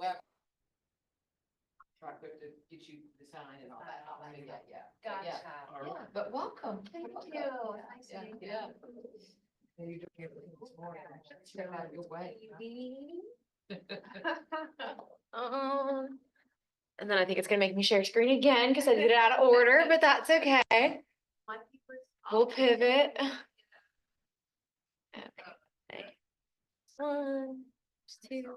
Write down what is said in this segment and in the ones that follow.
Well, try to get you the sign and all that. Yeah. Gotcha. Yeah, but welcome. Thank Welcome. you. Nice to meet you. Yeah. And you're doing everything this morning. Stay out of your way. And then I think it's gonna make me share screen again because I did it out of order, but that's okay. We'll pivot. Okay. 1, 2.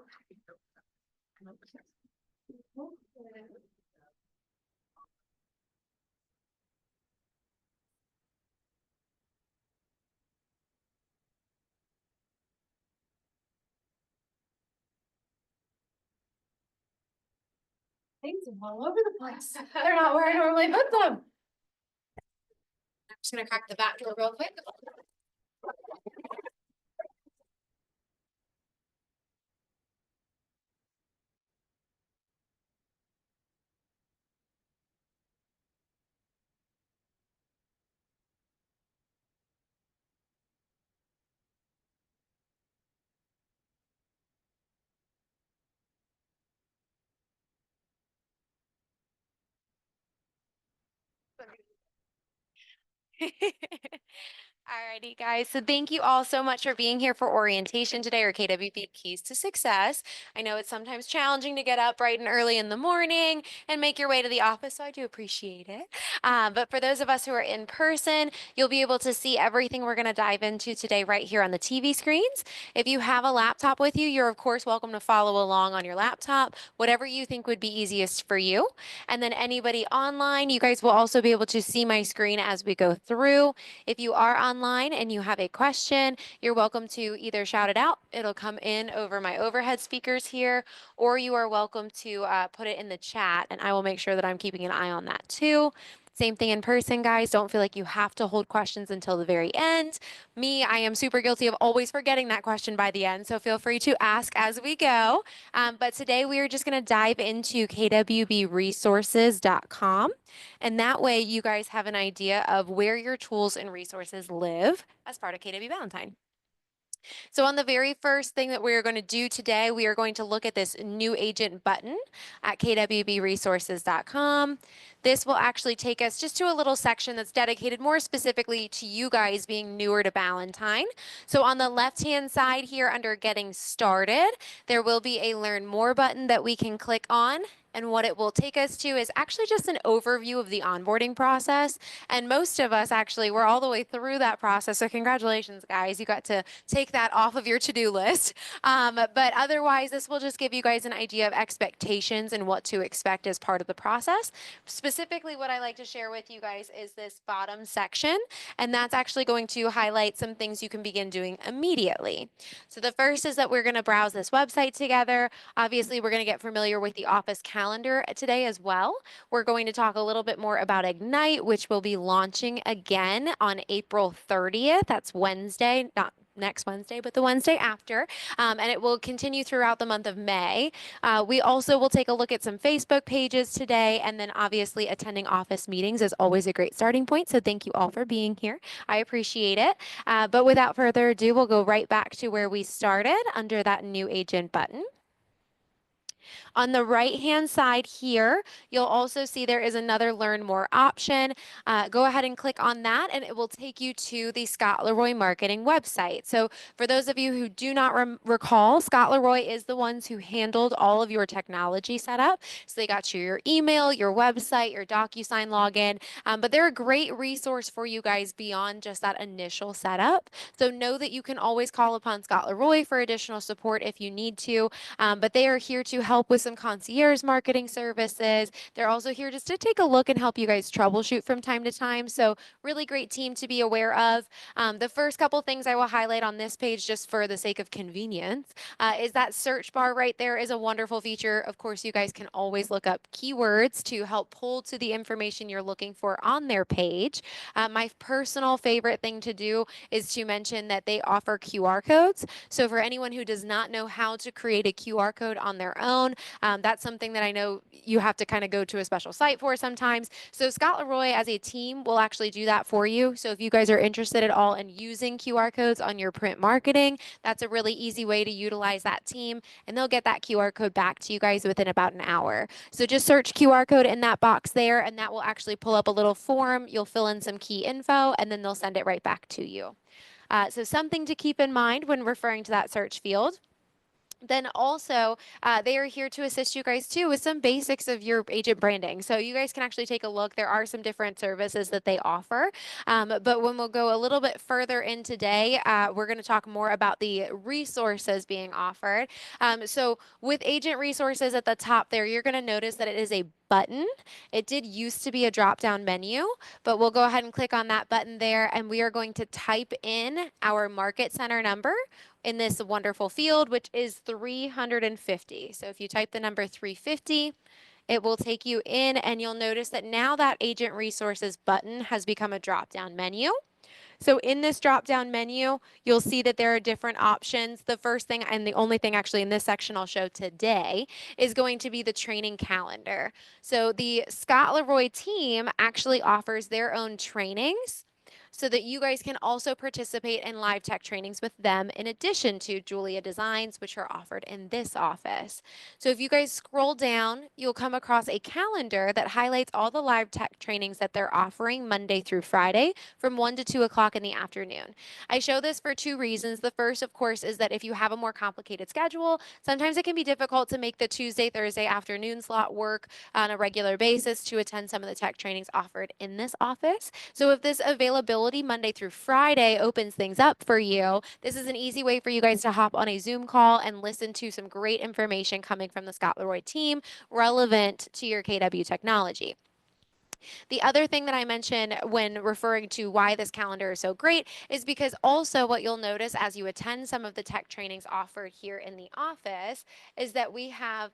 Things are all over the place. They're not where I normally put them. I'm just gonna crack the back door real quick. Alrighty, guys. So thank you all so much for being here for orientation today, or KWB Keys to Success. I know it's sometimes challenging to get up bright and early in the morning and make your way to the office, so I do appreciate it. But for those of us who are in person, you'll be able to see everything we're going to dive into today right here on the TV screens. If you have a laptop with you, you're of course welcome to follow along on your laptop, whatever you think would be easiest for you. And then anybody online, you guys will also be able to see my screen as we go through. If you are online and you have a question, you're welcome to either shout it out. It'll come in over my overhead speakers here, or you are welcome to put it in the chat, and I will make sure that I'm keeping an eye on that too. Same thing in person, guys. Don't feel like you have to hold questions until the very end. Me, I am super guilty of always forgetting that question by the end, so feel free to ask as we go. But today we are just going to dive into kwbresources.com, and that way you guys have an idea of where your tools and resources live as part of KW Valentine. So on the very first thing that we are going to do today, we are going to look at this new agent button at kwbresources.com. This will actually take us just to a little section that's dedicated more specifically to you guys being newer to Valentine. So on the left-hand side here under Getting Started, there will be a Learn More button that we can click on. And what it will take us to is actually just an overview of the onboarding process. And most of us actually, we're all the way through that process. So congratulations, guys. You got to take that off of your to-do list. But otherwise, this will just give you guys an idea of expectations and what to expect as part of the process. Specifically, what I like to share with you guys is this bottom section. And that's actually going to highlight some things you can begin doing immediately. So the first is that we're going to browse this website together. Obviously, we're going to get familiar with the office calendar today as well. We're going to talk a little bit more about Ignite, which will be launching again on April 30th. That's Wednesday, not next Wednesday, but the Wednesday after, and it will continue throughout the month of May. We also will take a look at some Facebook pages today, and then obviously attending office meetings is always a great starting point, so thank you all for being here. I appreciate it. But without further ado, we'll go right back to where we started under that new agent button. On the right-hand side here, you'll also see there is another Learn More option. Go ahead and click on that, and it will take you to the Scott Leroy Marketing website. So for those of you who do not recall, Scott Leroy is the ones who handled all of your technology setup. So they got you your email, your website, your DocuSign login, but they're a great resource for you guys beyond just that initial setup. So know that you can always call upon Scott Leroy for additional support if you need to, but they are here to help with some concierge marketing services. They're also here just to take a look and help you guys troubleshoot from time to time. So really great team to be aware of. The first couple things I will highlight on this page just for the sake of convenience is that search bar right there is a wonderful feature. Of course, you guys can always look up keywords to help pull to the information you're looking for on their page. My personal favorite thing to do is to mention that they offer QR codes. So for anyone who does not know how to create a QR code on their own, That's something that I know you have to kind of go to a special site for sometimes. So Scott Leroy as a team will actually do that for you. So if you guys are interested at all in using QR codes on your print marketing, that's a really easy way to utilize that team, and they'll get that QR code back to you guys within about an hour. So just search QR code in that box there, and that will actually pull up a little form. You'll fill in some key info, and then they'll send it right back to you. So something to keep in mind when referring to that search field. Then also, they are here to assist you guys too with some basics of your agent branding. So you guys can actually take a look. There are some different services that they offer. But when we'll go a little bit further in today, we're going to talk more about the resources being offered. So with agent resources at the top there, you're going to notice that it is a button. It did used to be a drop-down menu, but we'll go ahead and click on that button there, and we are going to type in our market center number in this wonderful field, which is 350. So if you type the number 350, it will take you in, and you'll notice that now that agent resources button has become a drop-down menu. So in this drop-down menu, you'll see that there are different options. The first thing, and the only thing actually in this section I'll show today, is going to be the training calendar. So the Scott Leroy team actually offers their own trainings so that you guys can also participate in live tech trainings with them in addition to Julia Designs, which are offered in this office. So if you guys scroll down, you'll come across a calendar that highlights all the live tech trainings that they're offering Monday through Friday from 1 to 2 o'clock in the afternoon. I show this for two reasons. The first, of course, is that if you have a more complicated schedule, sometimes it can be difficult to make the Tuesday, Thursday afternoon slot work on a regular basis to attend some of the tech trainings offered in this office. So if this availability Monday through Friday opens things up for you, this is an easy way for you guys to hop on a Zoom call and listen to some great information coming from the Scott Leroy team relevant to your KW technology. The other thing that I mentioned when referring to why this calendar is so great is because also what you'll notice as you attend some of the tech trainings offered here in the office is that we have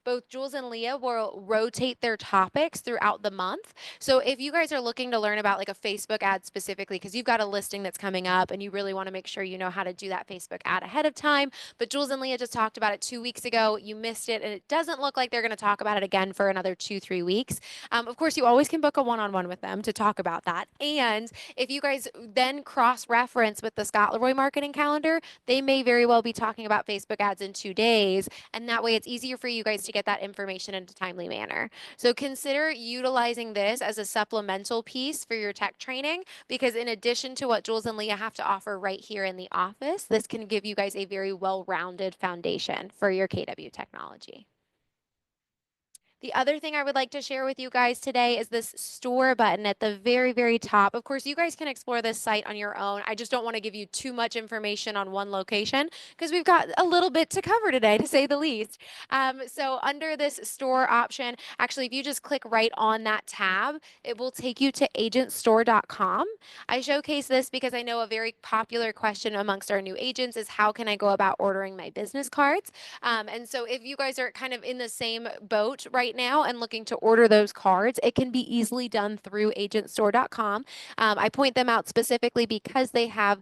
both Jules and Leah will rotate their topics throughout the month. So if you guys are looking to learn about like a Facebook ad specifically, because you've got a listing that's coming up and you really want to make sure you know how to do that Facebook ad ahead of time, but Jules and Leah just talked about it 2 weeks ago, you missed it, and it doesn't look like they're going to talk about it again for another 2-3 weeks. Of course, you always can book a one-on-one with them to talk about that. And if you guys then cross-reference with the Scott Leroy marketing calendar, they may very well be talking about Facebook ads in 2 days. And that way it's easier for you guys to get that information in a timely manner. So consider utilizing this as a supplemental piece for your tech training, because in addition to what Jules and Leah have to offer right here in the office, this can give you guys a very well-rounded foundation for your KW technology. The other thing I would like to share with you guys today is this store button at the very, very top. Of course, you guys can explore this site on your own. I just don't want to give you too much information on one location because we've got a little bit to cover today, to say the least. So under this store option, actually, if you just click right on that tab, it will take you to agentstore.com. I showcase this because I know a very popular question amongst our new agents is how can I go about ordering my business cards? And so if you guys are kind of in the same boat right now and looking to order those cards, it can be easily done through agentstore.com. I point them out specifically because they have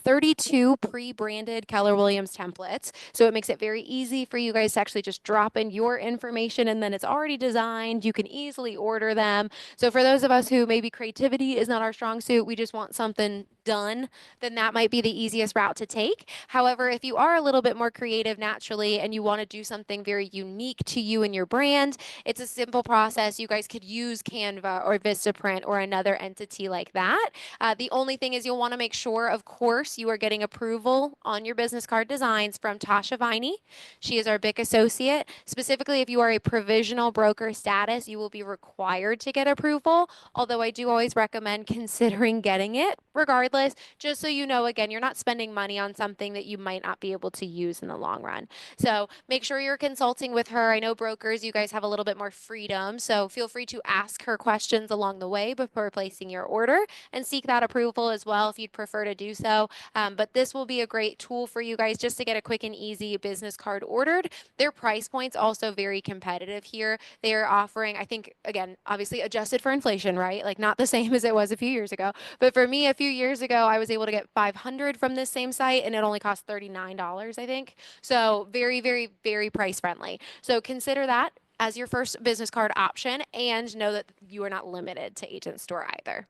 32 pre-branded Keller Williams templates. So it makes it very easy for you guys to actually just drop in your information and then it's already designed. You can easily order them. So for those of us who maybe creativity is not our strong suit, we just want something done, then that might be the easiest route to take. However, if you are a little bit more creative naturally and you want to do something very unique to you and your brand, it's a simple process. You guys could use Canva or Vistaprint or another entity like that. The only thing is you'll want to make sure, of course, you are getting approval on your business card designs from Tasha Viney. She is our BIC associate. Specifically, if you are a provisional broker status, you will be required to get approval, although I do always recommend considering getting it regardless, just so you know, again, you're not spending money on something that you might not be able to use in the long run. So make sure you're consulting with her. I know brokers, you guys have a little bit more freedom, so feel free to ask her questions along the way before placing your order and seek that approval as well if you'd prefer to do so. But this will be a great tool for you guys just to get a quick and easy business card ordered. Their price point's also very competitive here. They are offering, I think, again, obviously adjusted for inflation, right? Like not the same as it was a few years ago. But for me, a few years ago, ago, I was able to get 500 from this same site and it only cost $39, I think. So very, very, very price friendly. So consider that as your first business card option and know that you are not limited to Agent Store either.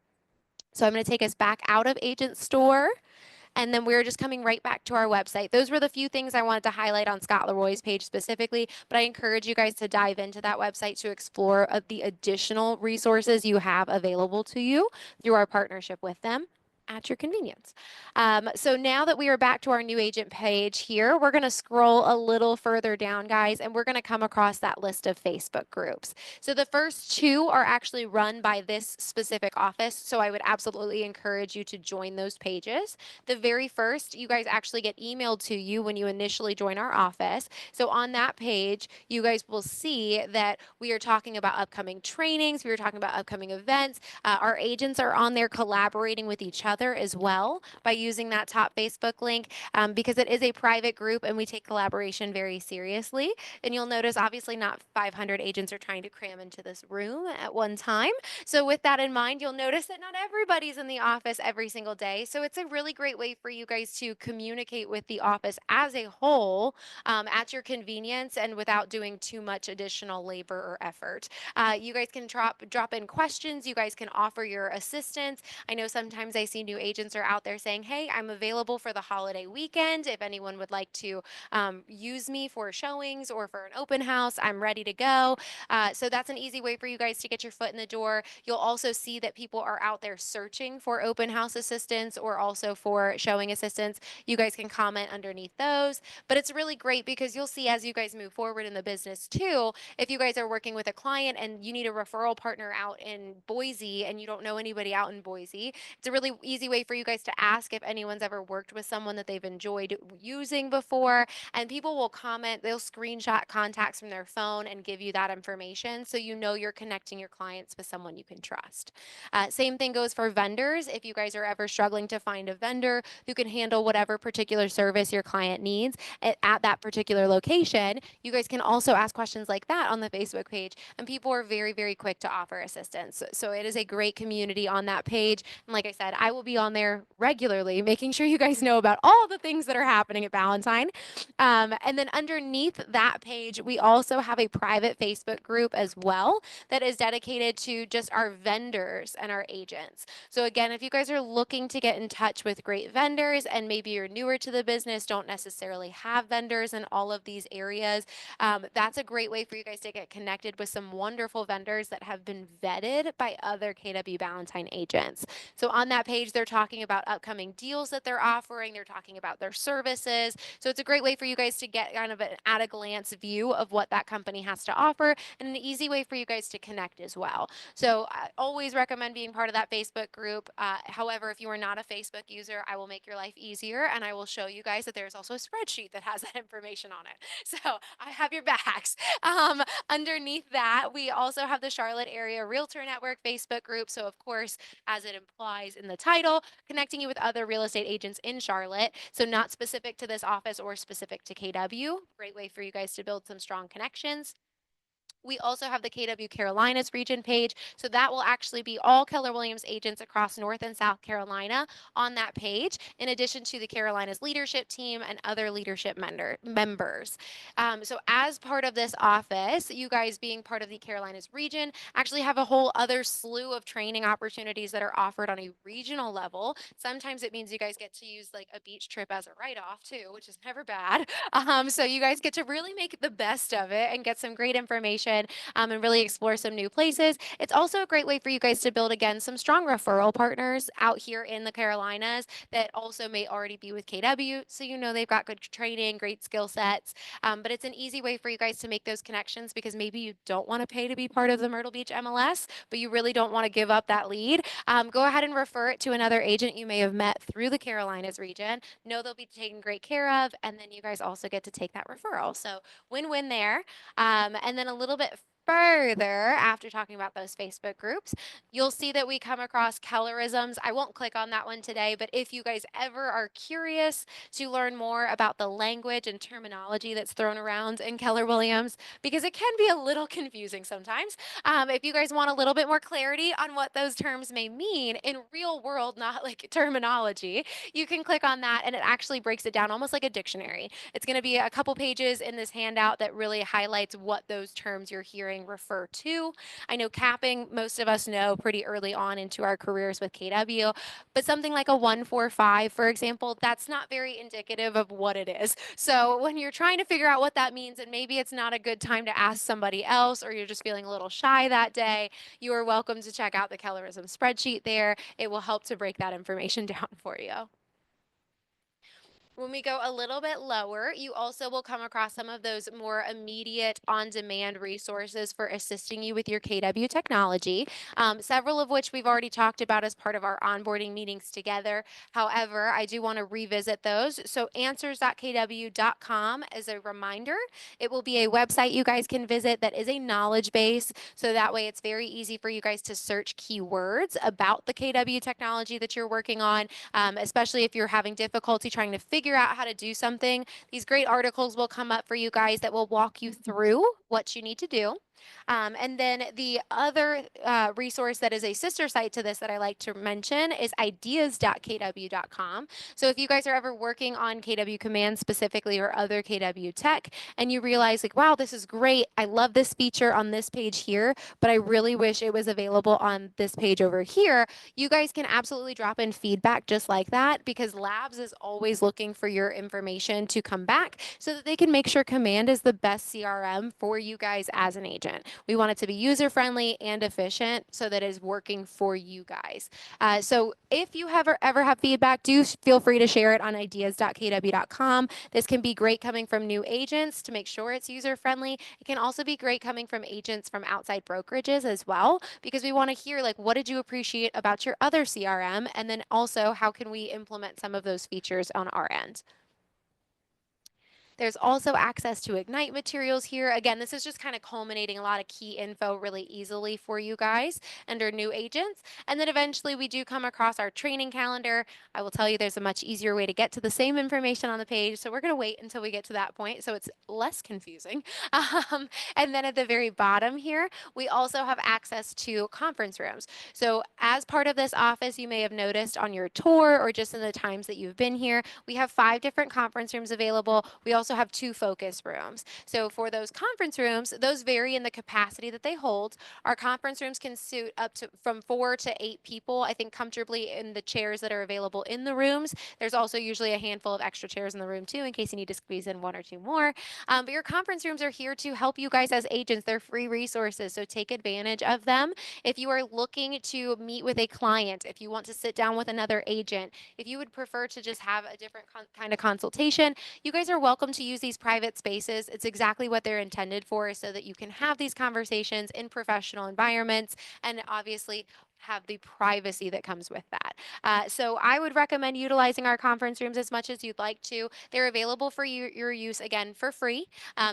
So I'm going to take us back out of Agent Store. And then we're just coming right back to our website. Those were the few things I wanted to highlight on Scott Leroy's page specifically, but I encourage you guys to dive into that website to explore the additional resources you have available to you through our partnership with them at your convenience. So now that we are back to our new agent page here, we're going to scroll a little further down, guys, and we're going to come across that list of Facebook groups. So the first two are actually run by this specific office, so I would absolutely encourage you to join those pages. The very first, you guys actually get emailed to you when you initially join our office. So on that page, you guys will see that we are talking about upcoming trainings, we are talking about upcoming events. Our agents are on there collaborating with each other as well by using that top Facebook link because it is a private group and we take collaboration very seriously. And you'll notice obviously not 500 agents are trying to cram into this room at one time. So with that in mind, you'll notice that not everybody's in the office every single day. So it's a really great way for you guys to communicate with the office as a whole at your convenience and without doing too much additional labor or effort. You guys can drop in questions. You guys can offer your assistance. I know sometimes I see new agents are out there saying, hey, I'm available for the holiday weekend. If anyone would like to use me for showings or for an open house, I'm ready to go. So that's an easy way for you guys to get your foot in the door. You'll also see that people are out there searching for open house assistance or also for showing assistance. You guys can comment underneath those. But it's really great because you'll see as you guys move forward in the business too, if you guys are working with a client and you need a referral partner out in Boise and you don't know anybody out in Boise, it's a really easy way for you guys to ask if anyone's ever worked with someone that they've enjoyed using before. And people will comment, they'll screenshot contacts from their phone and give you that information so you know you're connecting your clients with someone you can trust. Same thing goes for vendors. If you guys are ever struggling to find a vendor who can handle whatever particular service your client needs at that particular location, you guys can also ask questions like that on the Facebook page. And people are very, very quick to offer assistance. So it is a great community on that page. And like I said, I will be on there regularly, making sure you guys know about all the things that are happening at Valentine. And then underneath that page, we also have a private Facebook group as well that is dedicated to just our vendors and our agents. So again, if you guys are looking to get in touch with great vendors and maybe you're newer to the business, don't necessarily have vendors in all of these areas, that's a great way for you guys to get connected with some wonderful vendors that have been vetted by other KW Valentine agents. So on that page, they're talking about upcoming deals that they're offering. They're talking about their services. So it's a great way for you guys to get kind of an at a glance view of what that company has to offer and an easy way for you guys to connect as well. So I always recommend being part of that Facebook group. However, if you are not a Facebook user, I will make your life easier and I will show you guys that there's also a spreadsheet that has that information on it. So I have your backs. Underneath that, we also have the Charlotte Area Realtor Network Facebook group. So of course, as it implies in the title, connecting you with other real estate agents in Charlotte. So not specific to this office or specific to KW. Great way for you guys to build some strong connections. We also have the KW Carolinas region page. So that will actually be all Keller Williams agents across North and South Carolina on that page, in addition to the Carolinas leadership team and other leadership members. So as part of this office, you guys being part of the Carolinas region actually have a whole other slew of training opportunities that are offered on a regional level. Sometimes it means you guys get to use like a beach trip as a write-off too, which is never bad. So you guys get to really make the best of it and get some great information and really explore some new places. It's also a great way for you guys to build, again, some strong referral partners out here in the Carolinas that also may already be with KW. So you know they've got good training, great skill sets. But it's an easy way for you guys to make those connections because maybe you don't want to pay to be part of the Myrtle Beach MLS, but you really don't want to give up that lead. Go ahead and refer it to another agent you may have met through the Carolinas region. Know they'll be taken great care of, and then you guys also get to take that referral. So win-win there. And then a little bit further, after talking about those Facebook groups, you'll see that we come across Kellerisms. I won't click on that one today, but if you guys ever are curious to learn more about the language and terminology that's thrown around in Keller Williams, because it can be a little confusing sometimes, if you guys want a little bit more clarity on what those terms may mean in real world, not like terminology, you can click on that and it actually breaks it down almost like a dictionary. It's going to be a couple pages in this handout that really highlights what those terms you're hearing refer to. I know capping, most of us know pretty early on into our careers with KW, but something like a 145, for example, that's not very indicative of what it is. So when you're trying to figure out what that means, and maybe it's not a good time to ask somebody else, or you're just feeling a little shy that day, you are welcome to check out the Kellerism spreadsheet there. It will help to break that information down for you. When we go a little bit lower, you also will come across some of those more immediate on-demand resources for assisting you with your KW technology, several of which we've already talked about as part of our onboarding meetings together. However, I do want to revisit those. So answers.kw.com is a reminder. It will be a website you guys can visit that is a knowledge base. So that way it's very easy for you guys to search keywords about the KW technology that you're working on, especially if you're having difficulty trying to figure out how to do something. These great articles will come up for you guys that will walk you through what you need to do. And then the other resource that is a sister site to this that I like to mention is ideas.kw.com. So if you guys are ever working on KW Command specifically or other KW tech and you realize like, wow, this is great. I love this feature on this page here, but I really wish it was available on this page over here. You guys can absolutely drop in feedback just like that, because Labs is always looking for your information to come back so that they can make sure Command is the best CRM for you guys as an agent. We want it to be user-friendly and efficient so that it is working for you guys. So if you ever have feedback, do feel free to share it on ideas.kw.com. This can be great coming from new agents to make sure it's user-friendly. It can also be great coming from agents from outside brokerages as well, because we want to hear like, what did you appreciate about your other CRM? And then also, how can we implement some of those features on our end? There's also access to Ignite materials here. Again, this is just kind of culminating a lot of key info really easily for you guys under new agents. And then eventually we do come across our training calendar. I will tell you there's a much easier way to get to the same information on the page. So we're going to wait until we get to that point so it's less confusing. And then at the very bottom here, we also have access to conference rooms. So as part of this office, you may have noticed on your tour or just in the times that you've been here, we have 5 different conference rooms available. We also have 2 focus rooms. So for those conference rooms, those vary in the capacity that they hold. Our conference rooms can suit up to from 4 to 8 people, I think comfortably in the chairs that are available in the rooms. There's also usually a handful of extra chairs in the room too, in case you need to squeeze in 1 or 2 more. But your conference rooms are here to help you guys as agents. They're free resources, so take advantage of them. If you are looking to meet with a client, if you want to sit down with another agent, if you would prefer to just have a different kind of consultation, you guys are welcome to use these private spaces. It's exactly what they're intended for, so that you can have these conversations in professional environments and obviously have the privacy that comes with that. So I would recommend utilizing our conference rooms as much as you'd like to. They're available for your use, again, for free,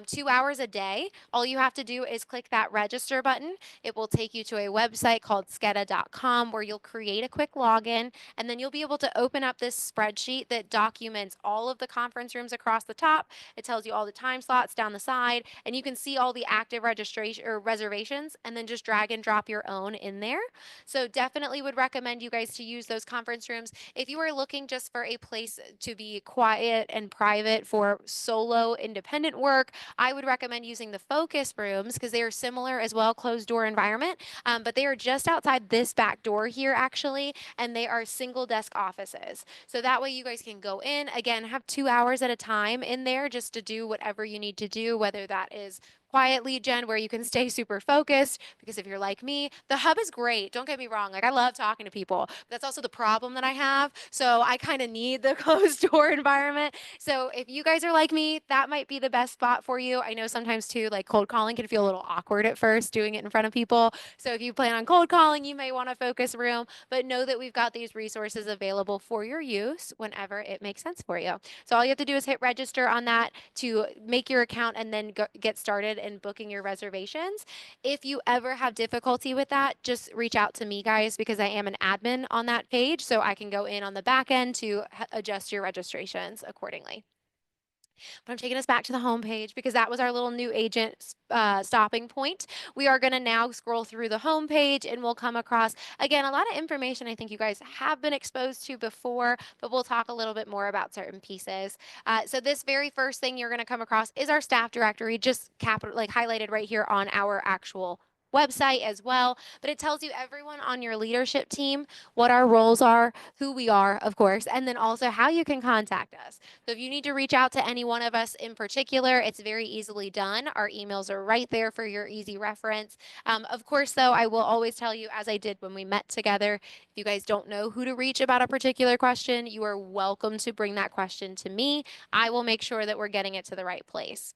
2 hours a day. All you have to do is click that register button. It will take you to a website called skeda.com where you'll create a quick login, and then you'll be able to open up this spreadsheet that documents all of the conference rooms across the top. It tells you all the time slots down the side, and you can see all the active registration or reservations, and then just drag and drop your own in there. So definitely would recommend you guys to use those conference rooms. If you are looking just for a place to be quiet and private for solo independent work, I would recommend using the focus rooms because they are similar as well, closed door environment, but they are just outside this back door here actually, and they are single desk offices. So that way you guys can go in, again, have 2 hours at a time in there just to do whatever you need to do, whether that is quiet lead gen where you can stay super focused, because if you're like me, the hub is great. Don't get me wrong. Like, I love talking to people. But that's also the problem that I have. So I kind of need the closed door environment. So if you guys are like me, that might be the best spot for you. I know sometimes too, like cold calling can feel a little awkward at first doing it in front of people. So if you plan on cold calling, you may want a focus room, but know that we've got these resources available for your use whenever it makes sense for you. So all you have to do is hit register on that to make your account and then get started started in booking your reservations. If you ever have difficulty with that, just reach out to me, guys, because I am an admin on that page, so I can go in on the back end to adjust your registrations accordingly. But I'm taking us back to the homepage because that was our little new agent stopping point. We are going to now scroll through the homepage and we'll come across, again, a lot of information I think you guys have been exposed to before, but we'll talk a little bit more about certain pieces. So this very first thing you're going to come across is our staff directory, just highlighted right here on our actual website as well, but it tells you everyone on your leadership team, what our roles are, who we are, of course, and then also how you can contact us. So if you need to reach out to any one of us in particular, it's very easily done. Our emails are right there for your easy reference. Of course, though, I will always tell you, as I did when we met together, if you guys don't know who to reach about a particular question, you are welcome to bring that question to me. I will make sure that we're getting it to the right place.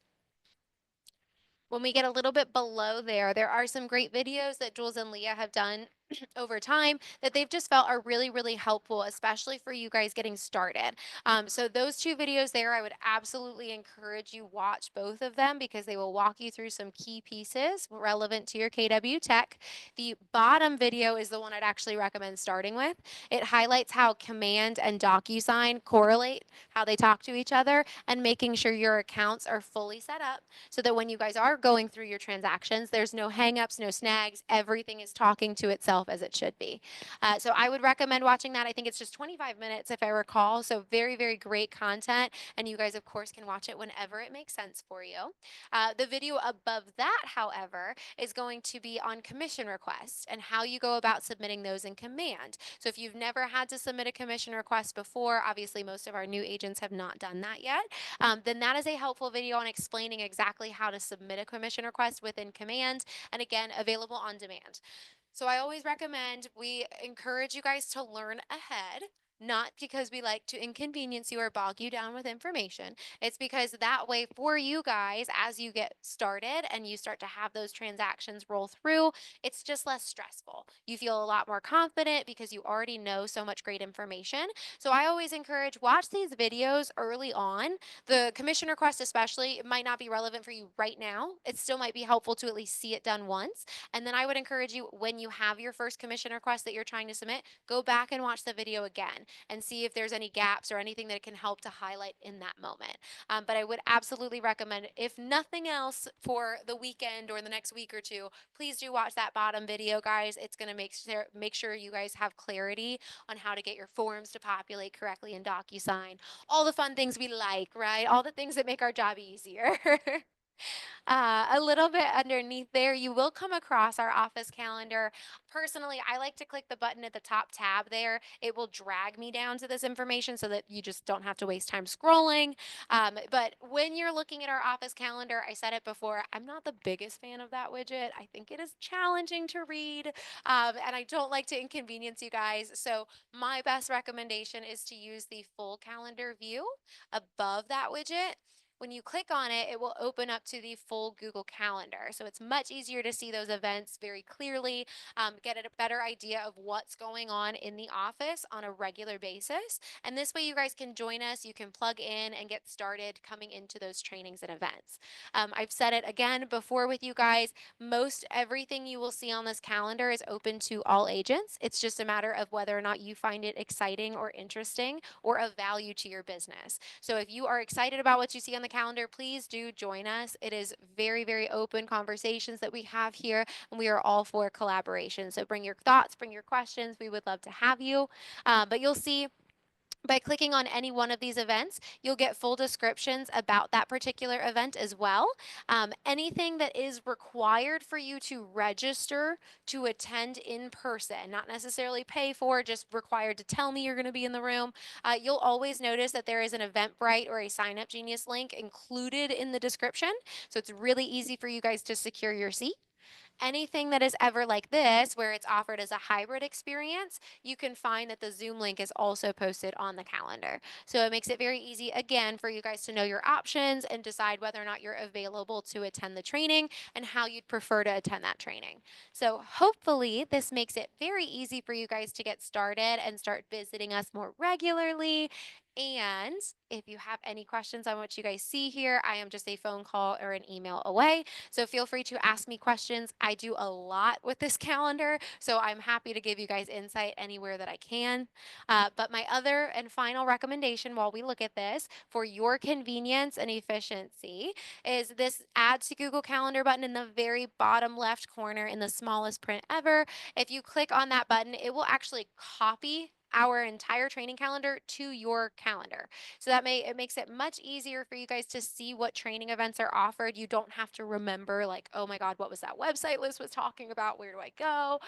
When we get a little bit below there, there are some great videos that Jules and Leah have done over time that they've just felt are really, really helpful, especially for you guys getting started. So those two videos there, I would absolutely encourage you watch both of them because they will walk you through some key pieces relevant to your KW Tech. The bottom video is the one I'd actually recommend starting with. It highlights how Command and DocuSign correlate, how they talk to each other, and making sure your accounts are fully set up so that when you guys are going through your transactions, there's no hangups, no snags. Everything is talking to itself as it should be. So I would recommend watching that. I think it's just 25 minutes if I recall. So very, very great content. And you guys, of course, can watch it whenever it makes sense for you. The video above that, however, is going to be on commission requests and how you go about submitting those in Command. So if you've never had to submit a commission request before, obviously most of our new agents have not done that yet, then that is a helpful video on explaining exactly how to submit a commission request within Command, and again, available on demand. So I always recommend we encourage you guys to learn ahead. Not because we like to inconvenience you or bog you down with information. It's because that way for you guys, as you get started and you start to have those transactions roll through, it's just less stressful. You feel a lot more confident because you already know so much great information. So I always encourage watch these videos early on. The commission request especially, it might not be relevant for you right now. It still might be helpful to at least see it done once. And then I would encourage you, when you have your first commission request that you're trying to submit, go back and watch the video again and see if there's any gaps or anything that can help to highlight in that moment. But I would absolutely recommend, if nothing else for the weekend or the next week or two, please do watch that bottom video, guys. It's going to make sure you guys have clarity on how to get your forms to populate correctly in DocuSign. All the fun things we like, right? All the things that make our job easier. A little bit underneath there, you will come across our office calendar. Personally, I like to click the button at the top tab there. It will drag me down to this information so that you just don't have to waste time scrolling. But when you're looking at our office calendar, I said it before, I'm not the biggest fan of that widget. I think it is challenging to read, and I don't like to inconvenience you guys. So my best recommendation is to use the full calendar view above that widget. When you click on it, it will open up to the full Google Calendar. So it's much easier to see those events very clearly, get a better idea of what's going on in the office on a regular basis. And this way you guys can join us, you can plug in and get started coming into those trainings and events. I've said it again before with you guys, most everything you will see on this calendar is open to all agents. It's just a matter of whether or not you find it exciting or interesting or of value to your business. So if you are excited about what you see on the calendar, please do join us. It is very, very open conversations that we have here, and we are all for collaboration. So bring your thoughts, bring your questions. We would love to have you. But you'll see by clicking on any one of these events, you'll get full descriptions about that particular event as well. Anything that is required for you to register to attend in person, not necessarily pay for, just required to tell me you're going to be in the room. You'll always notice that there is an Eventbrite or a Sign Up Genius link included in the description. So it's really easy for you guys to secure your seat. Anything that is ever like this, where it's offered as a hybrid experience, you can find that the Zoom link is also posted on the calendar. So it makes it very easy, again, for you guys to know your options and decide whether or not you're available to attend the training and how you'd prefer to attend that training. So hopefully this makes it very easy for you guys to get started and start visiting us more regularly. And if you have any questions on what you guys see here, I am just a phone call or an email away. So feel free to ask me questions. I do a lot with this calendar, so I'm happy to give you guys insight anywhere that I can. But my other and final recommendation while we look at this for your convenience and efficiency is this Add to Google Calendar button in the very bottom left corner in the smallest print ever. If you click on that button, it will actually copy our entire training calendar to your calendar. So it makes it much easier for you guys to see what training events are offered. You don't have to remember like, oh my God, what was that website Liz was talking about? Where do I go?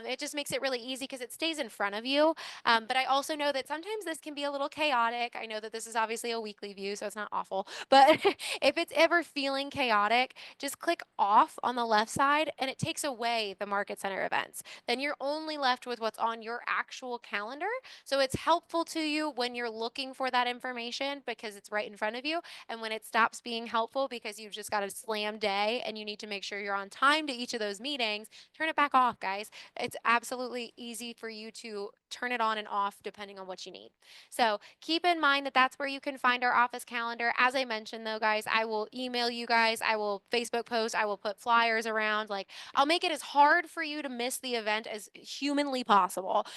It just makes it really easy because it stays in front of you. But I also know that sometimes this can be a little chaotic. I know that this is obviously a weekly view, so it's not awful. But if it's ever feeling chaotic, just click off on the left side and it takes away the Market Center events. Then you're only left with what's on your actual calendar. So it's helpful to you when you're looking for that information because it's right in front of you. And when it stops being helpful because you've just got a slam day and you need to make sure you're on time to each of those meetings, turn it back off, guys. It's absolutely easy for you to turn it on and off depending on what you need. So keep in mind that that's where you can find our office calendar. As I mentioned though, guys, I will email you guys, I will Facebook post, I will put flyers around. Like I'll make it as hard for you to miss the event as humanly possible.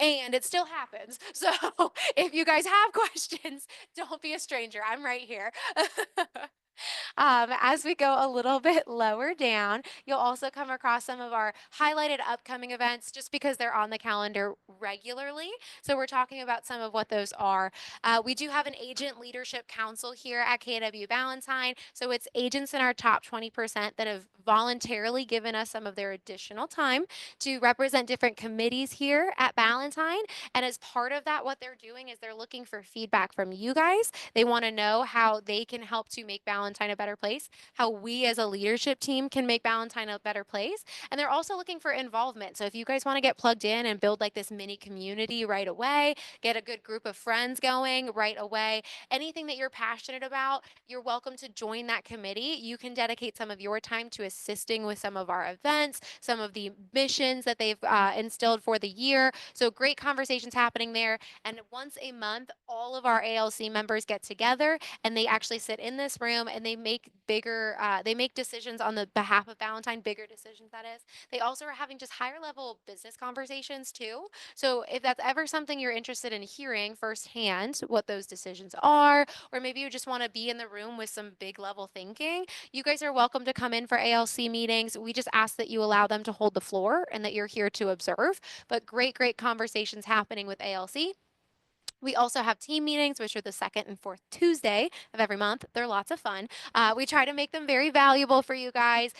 And it still happens. So if you guys have questions, don't be a stranger. I'm right here. As we go a little bit lower down, you'll also come across some of our highlighted upcoming events just because they're on the calendar regularly. So we're talking about some of what those are. We do have an agent leadership council here at KW Ballantyne. So it's agents in our top 20% that have voluntarily given us some of their additional time to represent different committees here at Ballantyne. And as part of that, what they're doing is they're looking for feedback from you guys. They want to know how they can help to make Ballantyne a better place, how we as a leadership team can make Ballantyne a better place. And they're also looking for involvement. So if you guys want to get plugged in and build like this mini community right away, get a good group of friends going right away, anything that you're passionate about, you're welcome to join that committee. You can dedicate some of your time to assisting with some of our events, some of the missions that they've instilled for the year. So great conversations happening there. And once a month, all of our ALC members get together and they actually sit in this room and they make decisions on the behalf of Ballantyne, bigger decisions that is. They also are having just higher level business conversations too. So if that's ever something you're interested in hearing firsthand, what those decisions are, or maybe you just want to be in the room with some big level thinking, you guys are welcome to come in for ALC meetings. We just ask that you allow them to hold the floor and that you're here to observe. But great conversations happening with ALC. We also have team meetings, which are the second and fourth Tuesday of every month. They're lots of fun. We try to make them very valuable for you guys.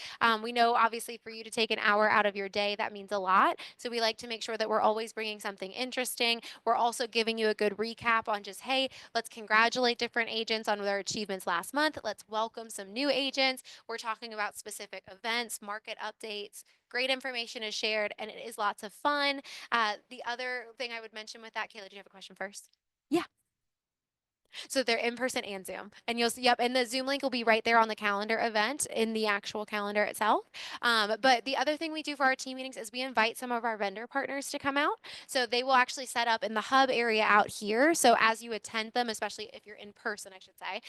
We know, obviously, for you to take an hour out of your day, that means a lot. So we like to make sure that we're always bringing something interesting. We're also giving you a good recap on just, hey, let's congratulate different agents on their achievements last month. Let's welcome some new agents. We're talking about specific events, market updates. Great information is shared, and it is lots of fun. The other thing I would mention with that, Kayla, do you have a question first? Yeah. So they're in person and Zoom. And you'll see, yep, and the Zoom link will be right there on the calendar event in the actual calendar itself. But the other thing we do for our team meetings is we invite some of our vendor partners to come out. So they will actually set up in the hub area out here. So as you attend them, especially if you're in person, I should say,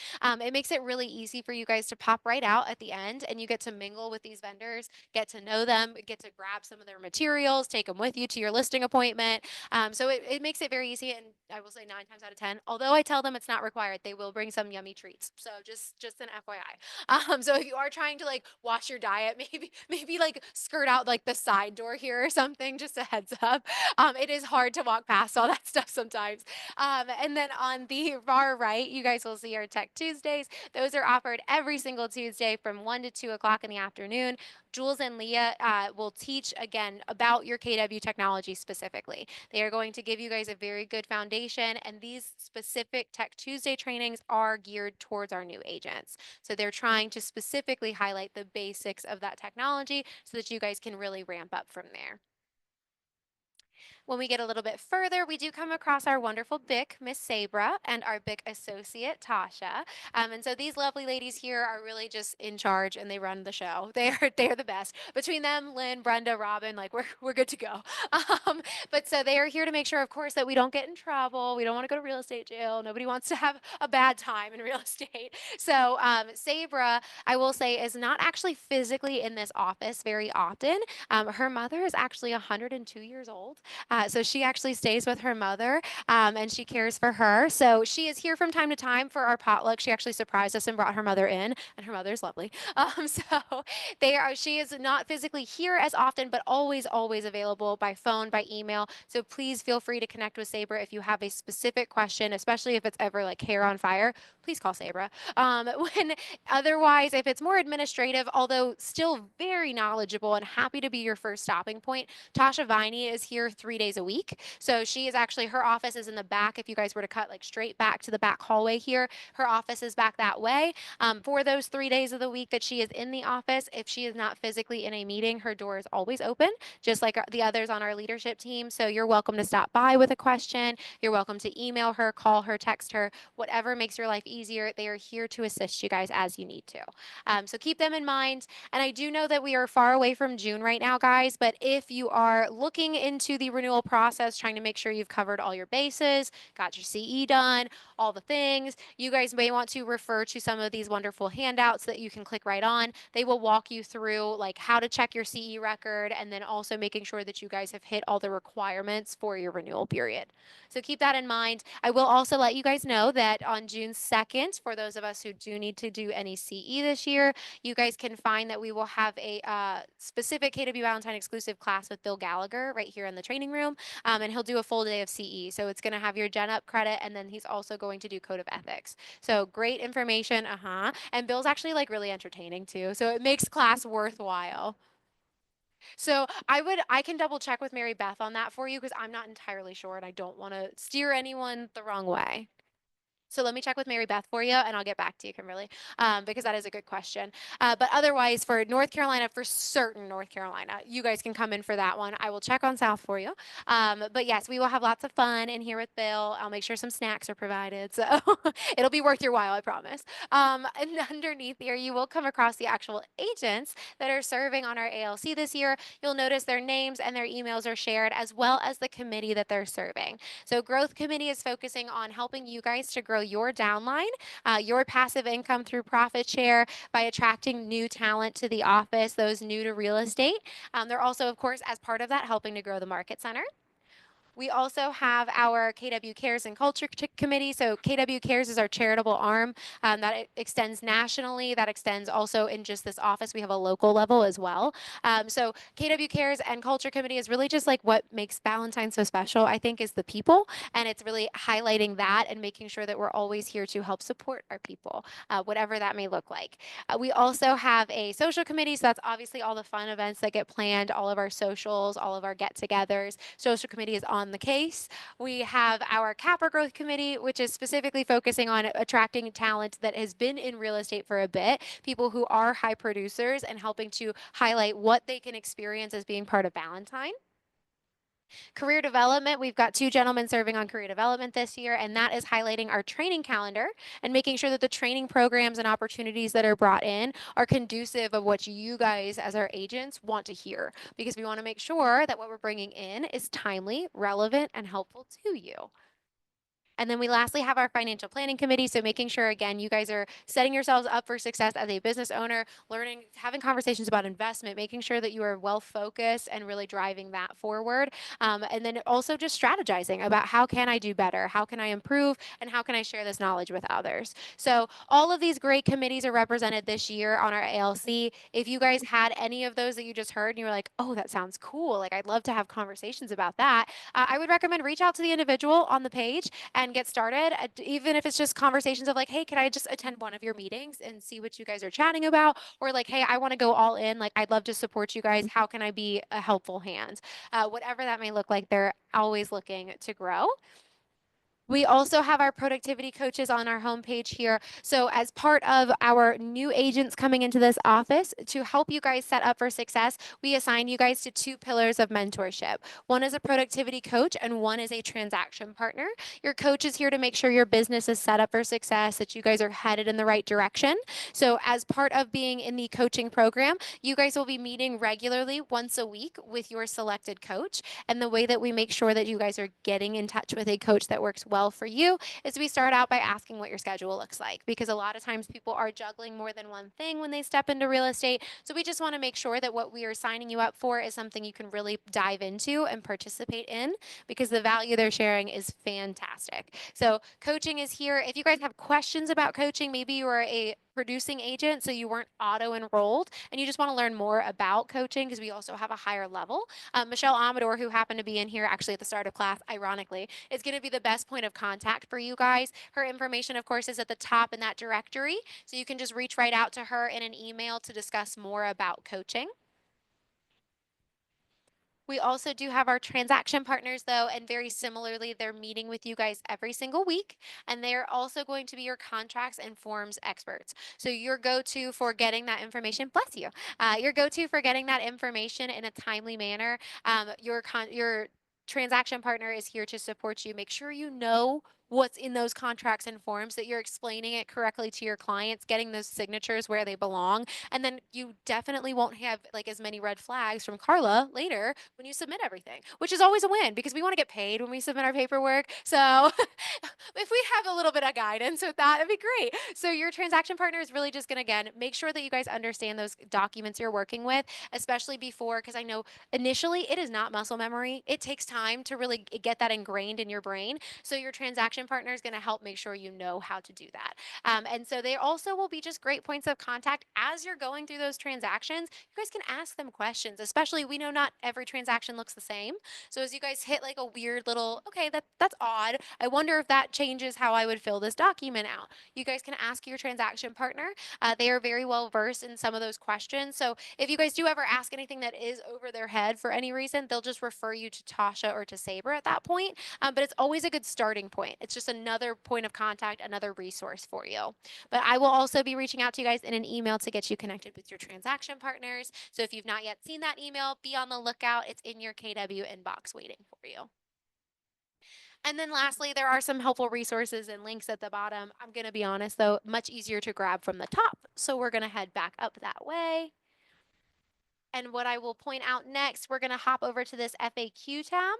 it makes it really easy for you guys to pop right out at the end and you get to mingle with these vendors, get to know them, get to grab some of their materials, take them with you to your listing appointment. So it makes it very easy. And I will say 9 times out of 10, although I tell them it's not required, they will bring some yummy treats. So just an FYI. So if you are trying to like watch your diet, maybe like skirt out like the side door here or something, just a heads up. It is hard to walk past all that stuff sometimes. And then on the far right, you guys will see our Tech Tuesdays. Those are offered every single Tuesday from 1 to 2 o'clock in the afternoon. Jules and Leah will teach again about your KW technology specifically. They are going to give you guys a very good foundation, and these specific Tech Tuesday trainings are geared towards our new agents. So they're trying to specifically highlight the basics of that technology so that you guys can really ramp up from there. When we get a little bit further, we do come across our wonderful BIC, Miss Sabra, and our BIC associate, Tasha. And so these lovely ladies here are really just in charge and they run the show. They're the best. Between them, Lynn, Brenda, Robin, like we're good to go. But so they are here to make sure, of course, that we don't get in trouble. We don't want to go to real estate jail. Nobody wants to have a bad time in real estate. So Sabra, I will say, is not actually physically in this office very often. Her mother is actually 102 years old. So she actually stays with her mother and she cares for her. So she is here from time to time for our potluck. She actually surprised us and brought her mother in, and her mother is lovely. So she is not physically here as often, but always available by phone, by email. So please feel free to connect with Sabra if you have a specific question, especially if it's ever like hair on fire. Please call Sabra. When otherwise, if it's more administrative, although still very knowledgeable and happy to be your first stopping point, Tasha Viney is here 3 days a week. So she is actually, her office is in the back. If you guys were to cut like straight back to the back hallway here, her office is back that way. For those 3 days of the week that she is in the office, if she is not physically in a meeting, her door is always open, just like the others on our leadership team. So you're welcome to stop by with a question. You're welcome to email her, call her, text her, whatever makes your life easier. They are here to assist you guys as you need to. So keep them in mind. And I do know that we are far away from June right now, guys, but if you are looking into the renewal process, trying to make sure you've covered all your bases, got your CE done, all the things, you guys may want to refer to some of these wonderful handouts that you can click right on. They will walk you through like how to check your CE record and then also making sure that you guys have hit all the requirements for your renewal period. So keep that in mind. I will also let you guys know that on June 2nd, for those of us who do need to do any CE this year, you guys can find that we will have a specific KW Valentine exclusive class with Bill Gallagher right here in the training room. And he'll do a full day of CE. So it's going to have your Gen Up credit, and then he's also going to do Code of Ethics. So great information. And Bill's actually like really entertaining too. So it makes class worthwhile. So I can double check with Mary Beth on that for you because I'm not entirely sure and I don't want to steer anyone the wrong way. So let me check with Mary Beth for you, and I'll get back to you, Kimberly, because that is a good question. But otherwise, for North Carolina, for certain North Carolina, you guys can come in for that one. I will check on South for you. But yes, we will have lots of fun in here with Bill. I'll make sure some snacks are provided, so it'll be worth your while, I promise. And underneath here, you will come across the actual agents that are serving on our ALC this year. You'll notice their names and their emails are shared, as well as the committee that they're serving. So Growth Committee is focusing on helping you guys to grow your downline, your passive income through profit share by attracting new talent to the office, those new to real estate. They're also, of course, as part of that, helping to grow the market center. We also have our KW Cares and Culture Committee. So KW Cares is our charitable arm that extends nationally. That extends also in just this office. We have a local level as well. So KW Cares and Culture Committee is really just like what makes Valentine so special, I think, is the people. And it's really highlighting that and making sure that we're always here to help support our people, whatever that may look like. We also have a social committee. So that's obviously all the fun events that get planned, all of our socials, all of our get-togethers. Social committee is on the case. We have our Capper Growth Committee, which is specifically focusing on attracting talent that has been in real estate for a bit, people who are high producers, and helping to highlight what they can experience as being part of Valentine. Career development, we've got two gentlemen serving on career development this year, and that is highlighting our training calendar and making sure that the training programs and opportunities that are brought in are conducive of what you guys as our agents want to hear, because we want to make sure that what we're bringing in is timely, relevant, and helpful to you. And then we lastly have our financial planning committee. So making sure, again, you guys are setting yourselves up for success as a business owner, learning, having conversations about investment, making sure that you are well focused and really driving that forward. And then also just strategizing about how can I do better? How can I improve? And how can I share this knowledge with others? So all of these great committees are represented this year on our ALC. If you guys had any of those that you just heard and you were like, oh, that sounds cool. Like I'd love to have conversations about that. I would recommend reach out to the individual on the page and get started, even if it's just conversations of like, hey, can I just attend one of your meetings and see what you guys are chatting about? Or like, hey, I want to go all in. Like, I'd love to support you guys. How can I be a helpful hand? Whatever that may look like, they're always looking to grow. We also have our productivity coaches on our homepage here. So, as part of our new agents coming into this office to help you guys set up for success, we assign you guys to two pillars of mentorship. One is a productivity coach, and one is a transaction partner. Your coach is here to make sure your business is set up for success, that you guys are headed in the right direction. So, as part of being in the coaching program, you guys will be meeting regularly once a week with your selected coach. And the way that we make sure that you guys are getting in touch with a coach that works well for you is we start out by asking what your schedule looks like, because a lot of times people are juggling more than one thing when they step into real estate. So we just want to make sure that what we are signing you up for is something you can really dive into and participate in, because the value they're sharing is fantastic. So coaching is here. If you guys have questions about coaching, maybe you are a producing agent, so you weren't auto enrolled and you just want to learn more about coaching, because we also have a higher level. Michelle Amador, who happened to be in here actually at the start of class, ironically, is going to be the best point of contact for you guys. Her information, of course, is at the top in that directory. So you can just reach right out to her in an email to discuss more about coaching. We also do have our transaction partners, though, and very similarly, they're meeting with you guys every single week, and they're also going to be your contracts and forms experts. So your go-to for getting that information, bless you, your go-to for getting that information in a timely manner. Your transaction partner is here to support you. Make sure you know what's in those contracts and forms, that you're explaining it correctly to your clients, getting those signatures where they belong. And then you definitely won't have like as many red flags from Carla later when you submit everything, which is always a win, because we want to get paid when we submit our paperwork. So if we have a little bit of guidance with that, it'd be great. So your transaction partner is really just going to, again, make sure that you guys understand those documents you're working with, especially before, because I know initially it is not muscle memory. It takes time to really get that ingrained in your brain. So your transaction partner is going to help make sure you know how to do that. And so they also will be just great points of contact as you're going through those transactions. You guys can ask them questions, especially we know not every transaction looks the same. So as you guys hit like a weird little, okay, that's odd. I wonder if that changes how I would fill this document out. You guys can ask your transaction partner. They are very well versed in some of those questions. So if you guys do ever ask anything that is over their head for any reason, they'll just refer you to Tasha or to Saber at that point. But it's always a good starting point. It's just another point of contact, another resource for you. But I will also be reaching out to you guys in an email to get you connected with your transaction partners. So if you've not yet seen that email, be on the lookout. It's in your KW inbox waiting for you. And then lastly, there are some helpful resources and links at the bottom. I'm going to be honest though, much easier to grab from the top. So we're going to head back up that way. And what I will point out next, we're going to hop over to this FAQ tab.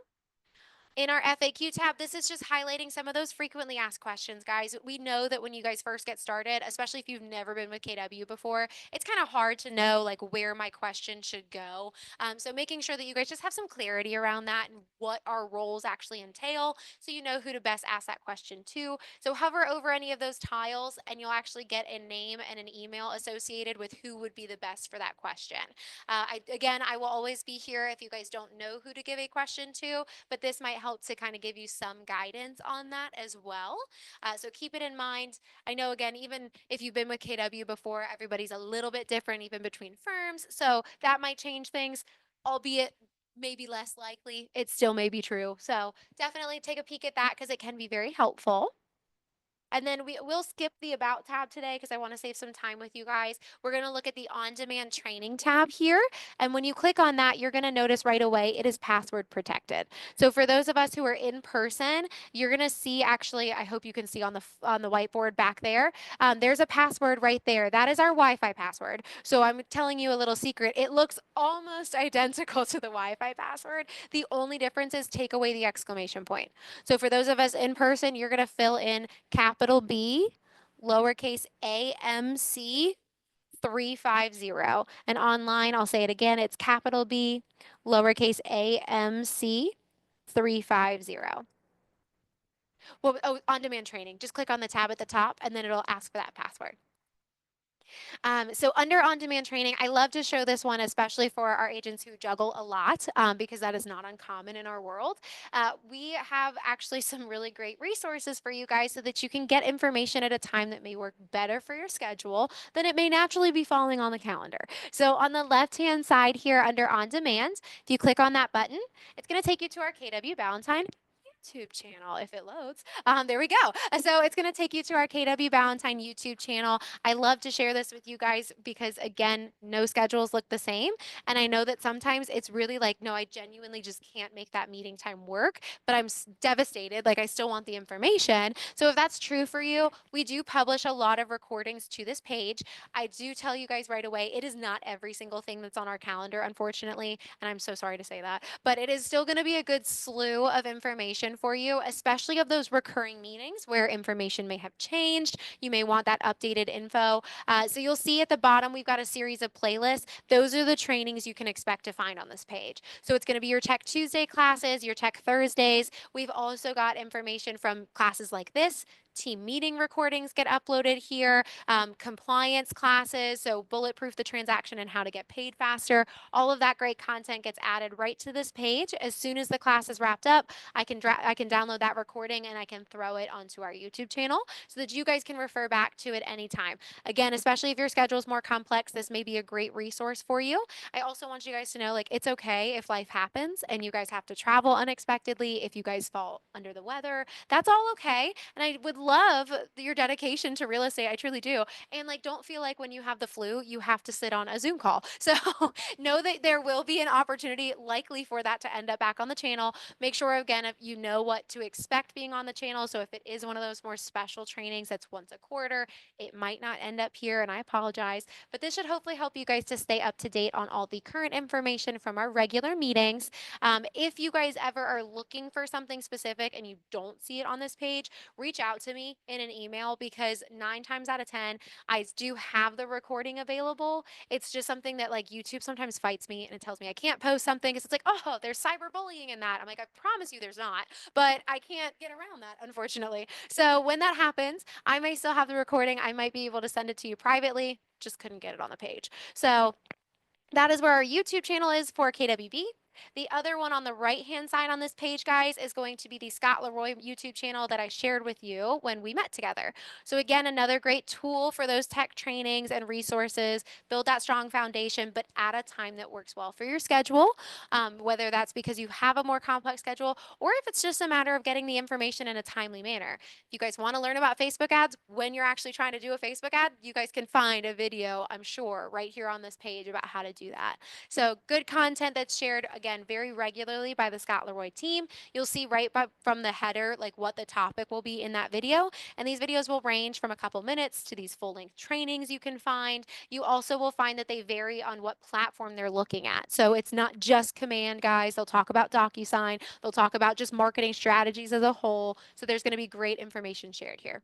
In our FAQ tab, this is just highlighting some of those frequently asked questions, guys. We know that when you guys first get started, especially if you've never been with KW before, it's kind of hard to know like where my question should go. So making sure that you guys just have some clarity around that and what our roles actually entail, so you know who to best ask that question to. So hover over any of those tiles and you'll actually get a name and an email associated with who would be the best for that question. Again, I will always be here if you guys don't know who to give a question to, but this might help to kind of give you some guidance on that as well. So keep it in mind. I know, again, even if you've been with KW before, everybody's a little bit different, even between firms. So that might change things, albeit maybe less likely. It still may be true. So definitely take a peek at that, because it can be very helpful. And then we'll skip the About tab today because I want to save some time with you guys. We're going to look at the On-Demand Training tab here. And when you click on that, you're going to notice right away it is password protected. So for those of us who are in person, you're going to see, actually, I hope you can see on the whiteboard back there, there's a password right there. That is our Wi-Fi password. So I'm telling you a little secret. It looks almost identical to the Wi-Fi password. The only difference is take away the exclamation point. So for those of us in person, you're going to fill in capital B, lowercase AMC 350. And online, I'll say it again, it's capital B, lowercase AMC 350. Well, oh, on-demand training. Just click on the tab at the top and then it'll ask for that password. So under on-demand training, I love to show this one, especially for our agents who juggle a lot, because that is not uncommon in our world. We have actually some really great resources for you guys so that you can get information at a time that may work better for your schedule than it may naturally be falling on the calendar. So on the left-hand side here under on-demand, if you click on that button, it's going to take you to our KW Valentine YouTube channel if it loads. There we go. So it's going to take you to our KW Valentine YouTube channel. I love to share this with you guys because, again, no schedules look the same. And I know that sometimes it's really like, no, I genuinely just can't make that meeting time work, but I'm devastated. Like, I still want the information. So if that's true for you, we do publish a lot of recordings to this page. I do tell you guys right away, it is not every single thing that's on our calendar, unfortunately. And I'm so sorry to say that, but it is still going to be a good slew of information for you, especially of those recurring meetings where information may have changed. You may want that updated info. So you'll see at the bottom, we've got a series of playlists. Those are the trainings you can expect to find on this page. So it's going to be your Tech Tuesday classes, your Tech Thursdays. We've also got information from classes like this. Team meeting recordings get uploaded here, compliance classes, so bulletproof the transaction and how to get paid faster. All of that great content gets added right to this page. As soon as the class is wrapped up, I can download that recording and I can throw it onto our YouTube channel so that you guys can refer back to it anytime. Again, especially if your schedule is more complex, this may be a great resource for you. I also want you guys to know, like, it's okay if life happens and you guys have to travel unexpectedly, if you guys fall under the weather, that's all okay. And I would love your dedication to real estate. I truly do. And like, don't feel like when you have the flu, you have to sit on a Zoom call. So know that there will be an opportunity likely for that to end up back on the channel. Make sure, again, if you know what to expect being on the channel. So if it is one of those more special trainings that's once a quarter, it might not end up here, and I apologize. But this should hopefully help you guys to stay up to date on all the current information from our regular meetings. If you guys ever are looking for something specific and you don't see it on this page, reach out to me in an email because 9 times out of 10, I do have the recording available. It's just something that like YouTube sometimes fights me and it tells me I can't post something because it's like, oh, there's cyberbullying in that. I'm like, I promise you there's not, but I can't get around that, unfortunately. So when that happens, I may still have the recording. I might be able to send it to you privately, just couldn't get it on the page. So that is where our YouTube channel is for KWB. The other one on the right-hand side on this page, guys, is going to be the Scott Leroy YouTube channel that I shared with you when we met together. So again, another great tool for those tech trainings and resources. Build that strong foundation, but at a time that works well for your schedule, whether that's because you have a more complex schedule or if it's just a matter of getting the information in a timely manner. If you guys want to learn about Facebook ads when you're actually trying to do a Facebook ad, you guys can find a video, I'm sure, right here on this page about how to do that. So good content that's shared, again, very regularly by the Scott Leroy team. You'll see right from the header, like what the topic will be in that video. And these videos will range from a couple minutes to these full-length trainings you can find. You also will find that they vary on what platform they're looking at. So it's not just Command, guys. They'll talk about DocuSign. They'll talk about just marketing strategies as a whole. So there's going to be great information shared here.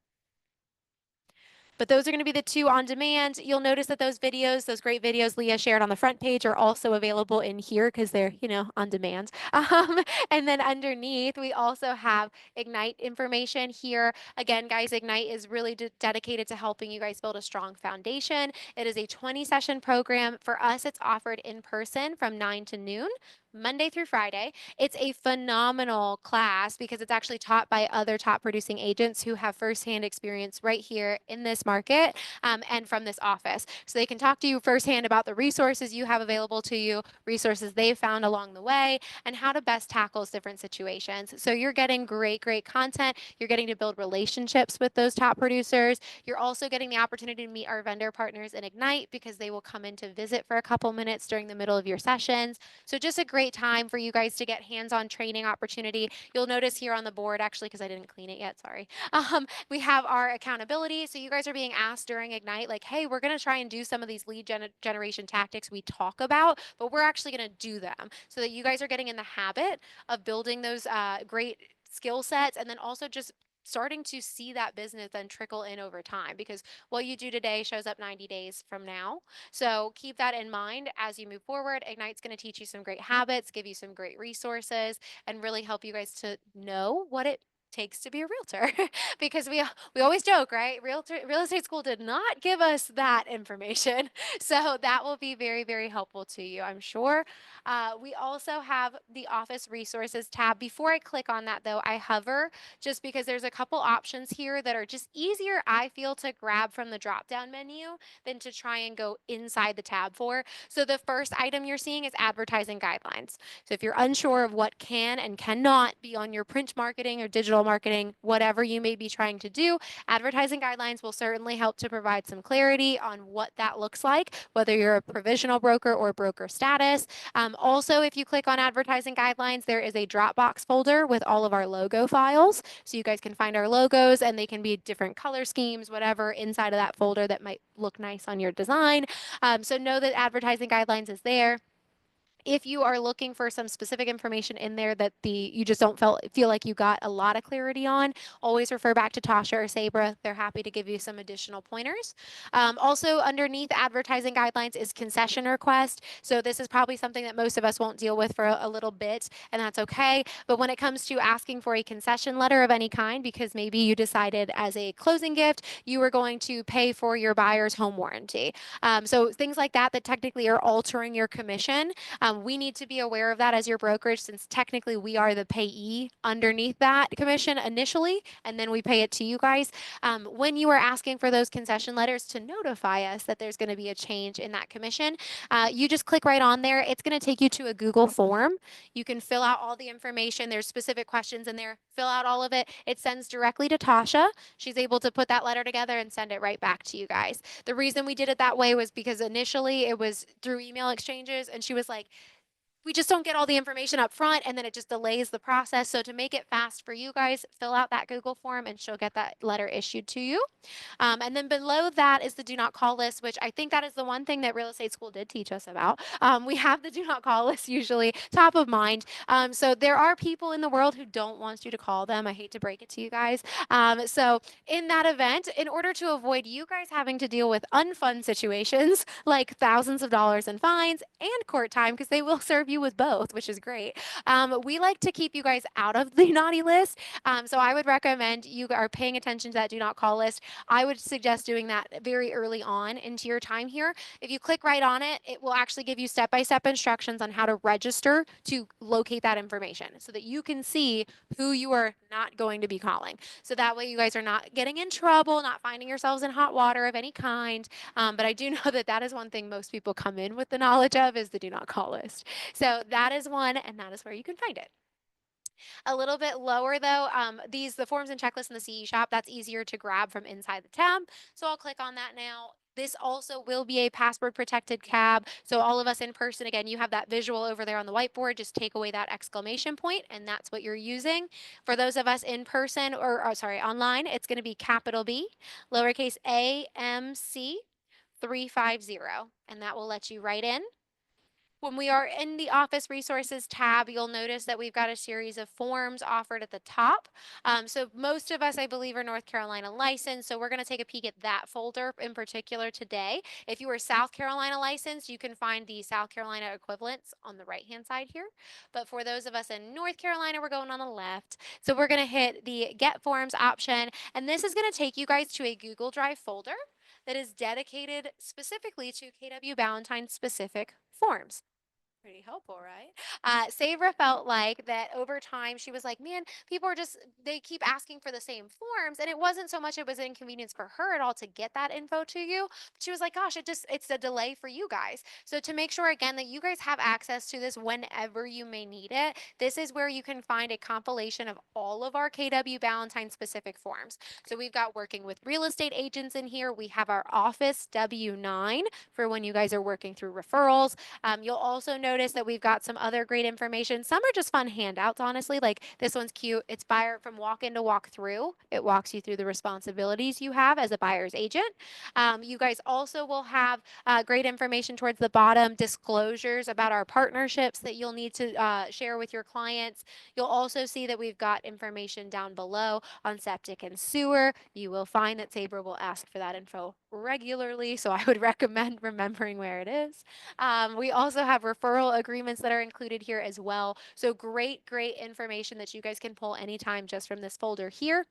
But those are going to be the two on demand. You'll notice that those videos, those great videos Leah shared on the front page, are also available in here because they're, on demand. And then underneath, we also have Ignite information here. Again, guys, Ignite is really dedicated to helping you guys build a strong foundation. It is a 20-session program. For us, it's offered in person from 9 to noon. Monday through Friday. It's a phenomenal class because it's actually taught by other top producing agents who have firsthand experience right here in this market and from this office. So they can talk to you firsthand about the resources you have available to you, resources they've found along the way, and how to best tackle different situations. So you're getting great content. You're getting to build relationships with those top producers. You're also getting the opportunity to meet our vendor partners in Ignite because they will come in to visit for a couple minutes during the middle of your sessions. So just a great time for you guys to get hands-on training opportunity. You'll notice here on the board, actually, because I didn't clean it yet, sorry. We have our accountability. So you guys are being asked during Ignite, like, hey, we're going to try and do some of these lead generation tactics we talk about, but we're actually going to do them so that you guys are getting in the habit of building those great skill sets and then also just starting to see that business then trickle in over time because what you do today shows up 90 days from now. So keep that in mind as you move forward. Ignite's going to teach you some great habits, give you some great resources, and really help you guys to know what it takes to be a realtor because we always joke, right? Real estate school did not give us that information. So that will be very, very helpful to you, I'm sure. We also have the office resources tab. Before I click on that though, I hover just because there's a couple options here that are just easier, I feel, to grab from the drop down menu than to try and go inside the tab for. So the first item you're seeing is advertising guidelines. So if you're unsure of what can and cannot be on your print marketing or digital marketing, whatever you may be trying to do, advertising guidelines will certainly help to provide some clarity on what that looks like, whether you're a provisional broker or broker status. Also, if you click on advertising guidelines, there is a Dropbox folder with all of our logo files. So you guys can find our logos and they can be different color schemes, whatever, inside of that folder that might look nice on your design. So know that advertising guidelines is there. If you are looking for some specific information in there that you just don't feel like you got a lot of clarity on, always refer back to Tasha or Sabra. They're happy to give you some additional pointers. Also, underneath advertising guidelines is concession request. So this is probably something that most of us won't deal with for a little bit, and that's okay. But when it comes to asking for a concession letter of any kind, because maybe you decided as a closing gift you were going to pay for your buyer's home warranty. So things like that technically are altering your commission. We need to be aware of that as your brokerage, since technically we are the payee underneath that commission initially, and then we pay it to you guys. When you are asking for those concession letters to notify us that there's going to be a change in that commission, you just click right on there. It's going to take you to a Google form. You can fill out all the information. There's specific questions in there. Fill out all of it. It sends directly to Tasha. She's able to put that letter together and send it right back to you guys. The reason we did it that way was because initially it was through email exchanges, and she was like, we just don't get all the information up front, and then it just delays the process. So to make it fast for you guys, fill out that Google form and she'll get that letter issued to you. And then below that is the do not call list, which I think that is the one thing that real estate school did teach us about. We have the do not call list usually top of mind. So there are people in the world who don't want you to call them. I hate to break it to you guys. So in that event, in order to avoid you guys having to deal with unfun situations like thousands of dollars in fines and court time, because they will serve you with both, which is great. We like to keep you guys out of the naughty list. So I would recommend you are paying attention to that do not call list. I would suggest doing that very early on into your time here. If you click right on it, it will actually give you step-by-step instructions on how to register to locate that information so that you can see who you are not going to be calling. So that way you guys are not getting in trouble, not finding yourselves in hot water of any kind. But I do know that that is one thing most people come in with the knowledge of, is the do not call list. So that is one, and that is where you can find it. A little bit lower though, the forms and checklists in the CE shop, that's easier to grab from inside the tab. So I'll click on that now. This also will be a password protected tab. So all of us in person, again, you have that visual over there on the whiteboard. Just take away that exclamation point, and that's what you're using. For those of us in person, or sorry, online, it's going to be capital B, lowercase a, m, c, 350, and that will let you write in. When we are in the office resources tab, you'll notice that we've got a series of forms offered at the top. So most of us, I believe, are North Carolina licensed. So we're going to take a peek at that folder in particular today. If you are South Carolina licensed, you can find the South Carolina equivalents on the right-hand side here. But for those of us in North Carolina, we're going on the left. So we're going to hit the Get Forms option. And this is going to take you guys to a Google Drive folder that is dedicated specifically to KW Ballantyne specific forms. Pretty helpful, right? Sabra felt like that over time, she was like, man, people are they keep asking for the same forms. And it wasn't so much it was an inconvenience for her at all to get that info to you. But she was like, gosh, it's a delay for you guys. So to make sure, again, that you guys have access to this whenever you may need it, this is where you can find a compilation of all of our KW Ballantyne specific forms. So we've got working with real estate agents in here. We have our office W-9 for when you guys are working through referrals. You'll also notice that we've got some other great information. Some are just fun handouts, honestly. Like this one's cute. It's buyer from walk in to walk through. It walks you through the responsibilities you have as a buyer's agent. You guys also will have great information towards the bottom, disclosures about our partnerships that you'll need to share with your clients. You'll also see that we've got information down below on septic and sewer. You will find that Sabra will ask for that info regularly, so I would recommend remembering where it is. We also have referral referral agreements that are included here as well. So great, great information that you guys can pull anytime just from this folder here.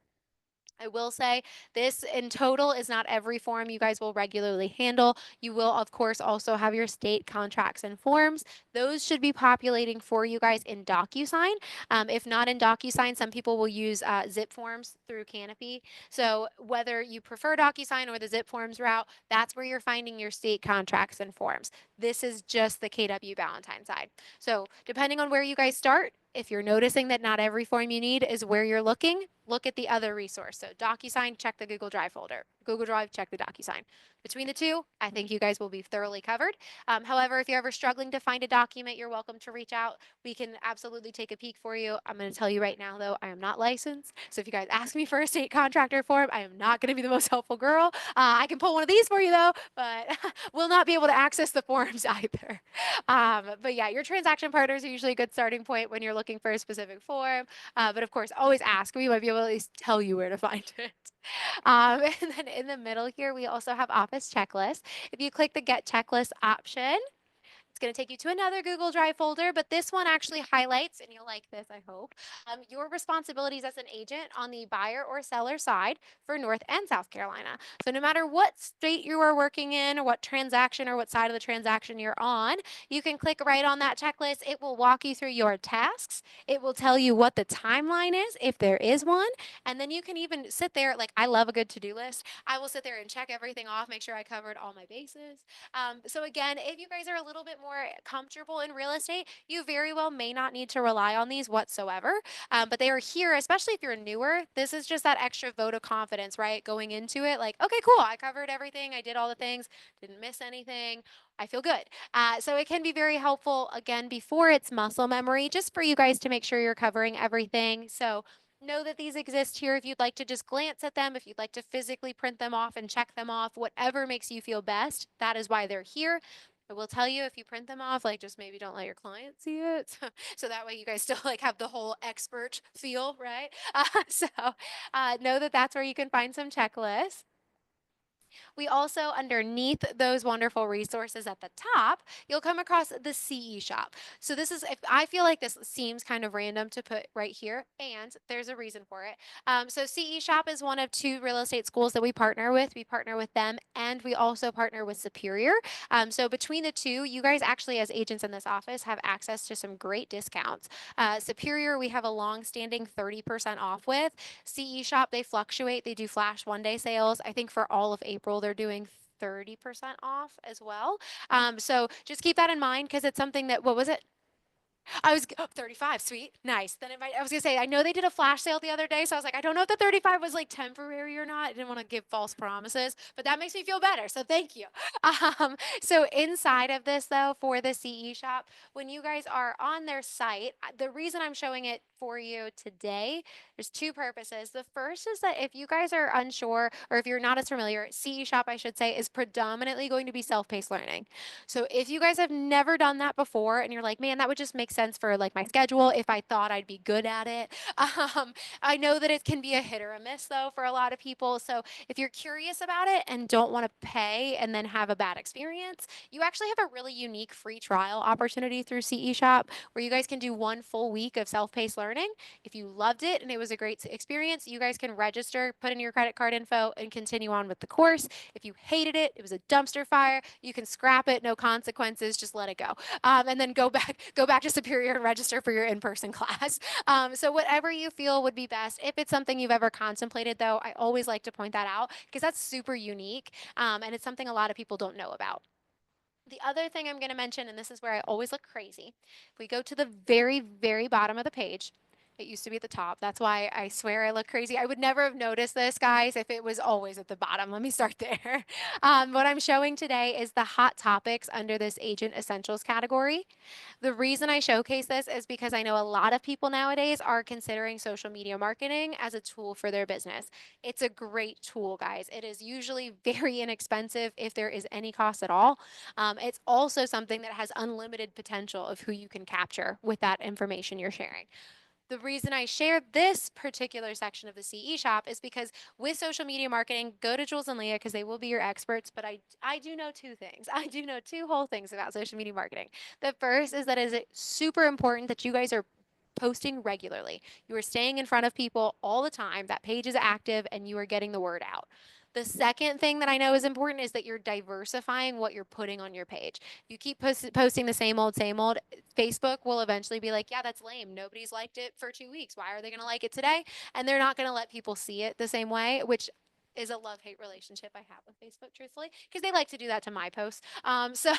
I will say this in total is not every form you guys will regularly handle. You will, of course, also have your state contracts and forms. Those should be populating for you guys in DocuSign. If not in DocuSign, some people will use zip forms through Canopy. So whether you prefer DocuSign or the zip forms route, that's where you're finding your state contracts and forms. This is just the KW Valentine side. So depending on where you guys start, if you're noticing that not every form you need is where you're looking, look at the other resource. So DocuSign, check the Google Drive folder. Google Drive, check the DocuSign. Between the two, I think you guys will be thoroughly covered. However, if you're ever struggling to find a document, you're welcome to reach out. We can absolutely take a peek for you. I'm going to tell you right now, though, I am not licensed. So if you guys ask me for a state contractor form, I am not going to be the most helpful girl. I can pull one of these for you, though, but will not be able to access the forms either. But yeah, your transaction partners are usually a good starting point when you're looking for a specific form. But of course, always ask. We might be able to at least tell you where to find it. And then in the middle here, we also have office checklists. If you click the Get Checklist option, it's going to take you to another Google Drive folder, but this one actually highlights, and you'll like this, I hope, your responsibilities as an agent on the buyer or seller side for North and South Carolina. So no matter what state you are working in, or what transaction or what side of the transaction you're on, you can click right on that checklist. It will walk you through your tasks. It will tell you what the timeline is, if there is one, and then you can even sit there, like I love a good to-do list. I will sit there and check everything off, make sure I covered all my bases. So again, if you guys are a little bit more comfortable in real estate, you very well may not need to rely on these whatsoever. But they are here, especially if you're newer. This is just that extra vote of confidence, right? Going into it, like, okay, cool, I covered everything, I did all the things, didn't miss anything. I feel good. So it can be very helpful, again, before it's muscle memory, just for you guys to make sure you're covering everything. So know that these exist here if you'd like to just glance at them, if you'd like to physically print them off and check them off, whatever makes you feel best, that is why they're here. I will tell you, if you print them off, like just maybe don't let your client see it. So that way you guys still like have the whole expert feel, right? Know that that's where you can find some checklists. We also, underneath those wonderful resources at the top, you'll come across the CE shop. So this is, if I feel like this seems kind of random to put right here, and there's a reason for it. So CE shop is one of two real estate schools that we partner with. We partner with them, and we also partner with Superior. So between the two, you guys actually, as agents in this office, have access to some great discounts. Superior, we have a long-standing 30% off with. CE shop, they fluctuate. They do flash one-day sales. I think for all of April, they're doing 30% off as well. So just keep that in mind, because it's something that, what was it? I was 35, sweet, nice. Then I was gonna say, I know they did a flash sale the other day, so I was like, I don't know if the 35 was like temporary or not. I didn't want to give false promises, but that makes me feel better. So thank you. So inside of this though, for the CE shop, when you guys are on their site, the reason I'm showing it for you today, there's two purposes. The first is that if you guys are unsure, or if you're not as familiar, CE shop, I should say, is predominantly going to be self-paced learning. So if you guys have never done that before and you're like, man, that would just make sense for like my schedule if I thought I'd be good at it. I know that it can be a hit or a miss though for a lot of people. So if you're curious about it and don't want to pay and then have a bad experience, you actually have a really unique free trial opportunity through CE Shop where you guys can do 1 full week of self-paced learning. If you loved it and it was a great experience, you guys can register, put in your credit card info, and continue on with the course. If you hated it, it was a dumpster fire, you can scrap it, no consequences, just let it go. And then go back to Superior and register for your in-person class. So whatever you feel would be best. If it's something you've ever contemplated though, I always like to point that out because that's super unique. And it's something a lot of people don't know about. The other thing I'm going to mention, and this is where I always look crazy, if we go to the very, very bottom of the page, it used to be at the top. That's why I swear I look crazy. I would never have noticed this, guys, if it was always at the bottom. Let me start there. What I'm showing today is the hot topics under this Agent Essentials category. The reason I showcase this is because I know a lot of people nowadays are considering social media marketing as a tool for their business. It's a great tool, guys. It is usually very inexpensive if there is any cost at all. It's also something that has unlimited potential of who you can capture with that information you're sharing. The reason I shared this particular section of the CE shop is because with social media marketing, go to Jules and Leah because they will be your experts. But I do know two things. I do know two whole things about social media marketing. The first is that it is super important that you guys are posting regularly. You are staying in front of people all the time. That page is active and you are getting the word out. The second thing that I know is important is that you're diversifying what you're putting on your page. You keep posting the same old, Facebook will eventually be like, yeah, that's lame. Nobody's liked it for 2 weeks. Why are they going to like it today? And they're not going to let people see it the same way, which is a love-hate relationship I have with Facebook, truthfully, because they like to do that to my posts. So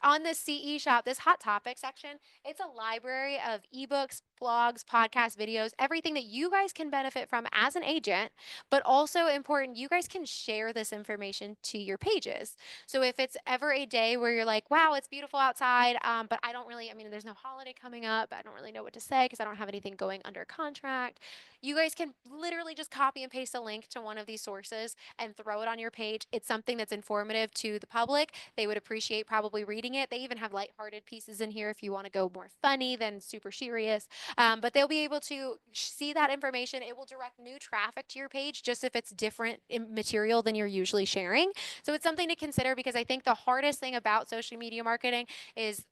on this CE shop, this hot topic section, it's a library of ebooks, blogs, podcasts, videos, everything that you guys can benefit from as an agent, but also important, you guys can share this information to your pages. So if it's ever a day where you're like, wow, it's beautiful outside, but I don't really, I mean, there's no holiday coming up. I don't really know what to say because I don't have anything going under contract. You guys can literally just copy and paste a link to one of these sources and throw it on your page. It's something that's informative to the public. They would appreciate probably reading it. They even have lighthearted pieces in here if you want to go more funny than super serious. But they'll be able to see that information. It will direct new traffic to your page just if it's different material than you're usually sharing. So it's something to consider because I think the hardest thing about social media marketing is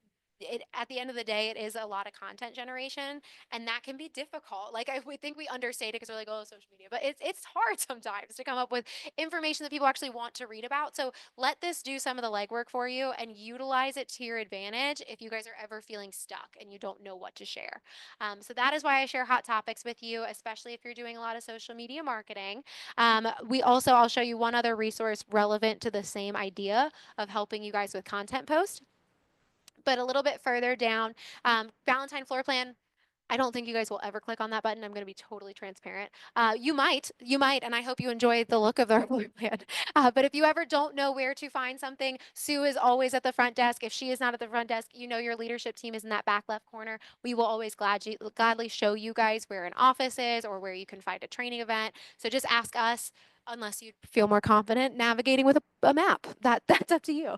at the end of the day, it is a lot of content generation, and that can be difficult. Like we think we understate it because we're like, oh, social media, but it's hard sometimes to come up with information that people actually want to read about. So let this do some of the legwork for you and utilize it to your advantage if you guys are ever feeling stuck and you don't know what to share. So that is why I share hot topics with you, especially if you're doing a lot of social media marketing. I'll show you one other resource relevant to the same idea of helping you guys with content post. But a little bit further down, Valentine floor plan. I don't think you guys will ever click on that button. I'm going to be totally transparent. You might, and I hope you enjoy the look of their floor plan. But if you ever don't know where to find something, Sue is always at the front desk. If she is not at the front desk, you know your leadership team is in that back left corner. We will always gladly show you guys where an office is or where you can find a training event. So just ask us. Unless you feel more confident navigating with a map, that's up to you.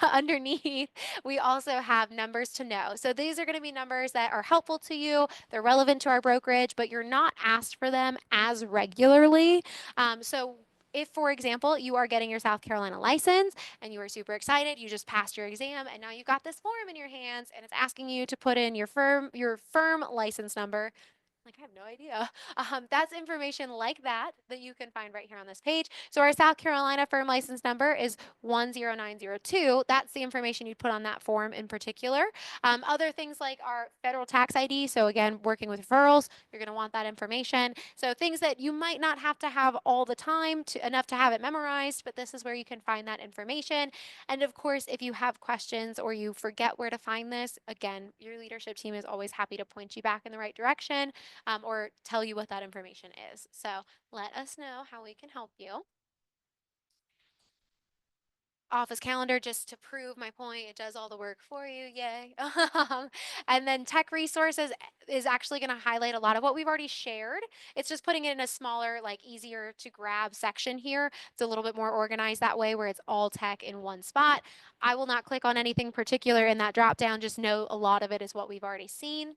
Underneath, we also have numbers to know. So these are going to be numbers that are helpful to you. They're relevant to our brokerage, but you're not asked for them as regularly. So if, for example, you are getting your South Carolina license and you are super excited, you just passed your exam and now you've got this form in your hands and it's asking you to put in your firm license number. Like, I have no idea. That's information like that you can find right here on this page. So our South Carolina firm license number is 10902. That's the information you'd put on that form in particular. Other things like our federal tax ID. So again, working with referrals, you're going to want that information. So things that you might not have to have all the time enough to have it memorized, but this is where you can find that information. And of course, if you have questions or you forget where to find this, again, your leadership team is always happy to point you back in the right direction. Or tell you what that information is. So let us know how we can help you. Office calendar, just to prove my point, it does all the work for you, yay. And then tech resources is actually going to highlight a lot of what we've already shared. It's just putting it in a smaller, like easier to grab section here. It's a little bit more organized that way where it's all tech in one spot. I will not click on anything particular in that drop down, just know a lot of it is what we've already seen.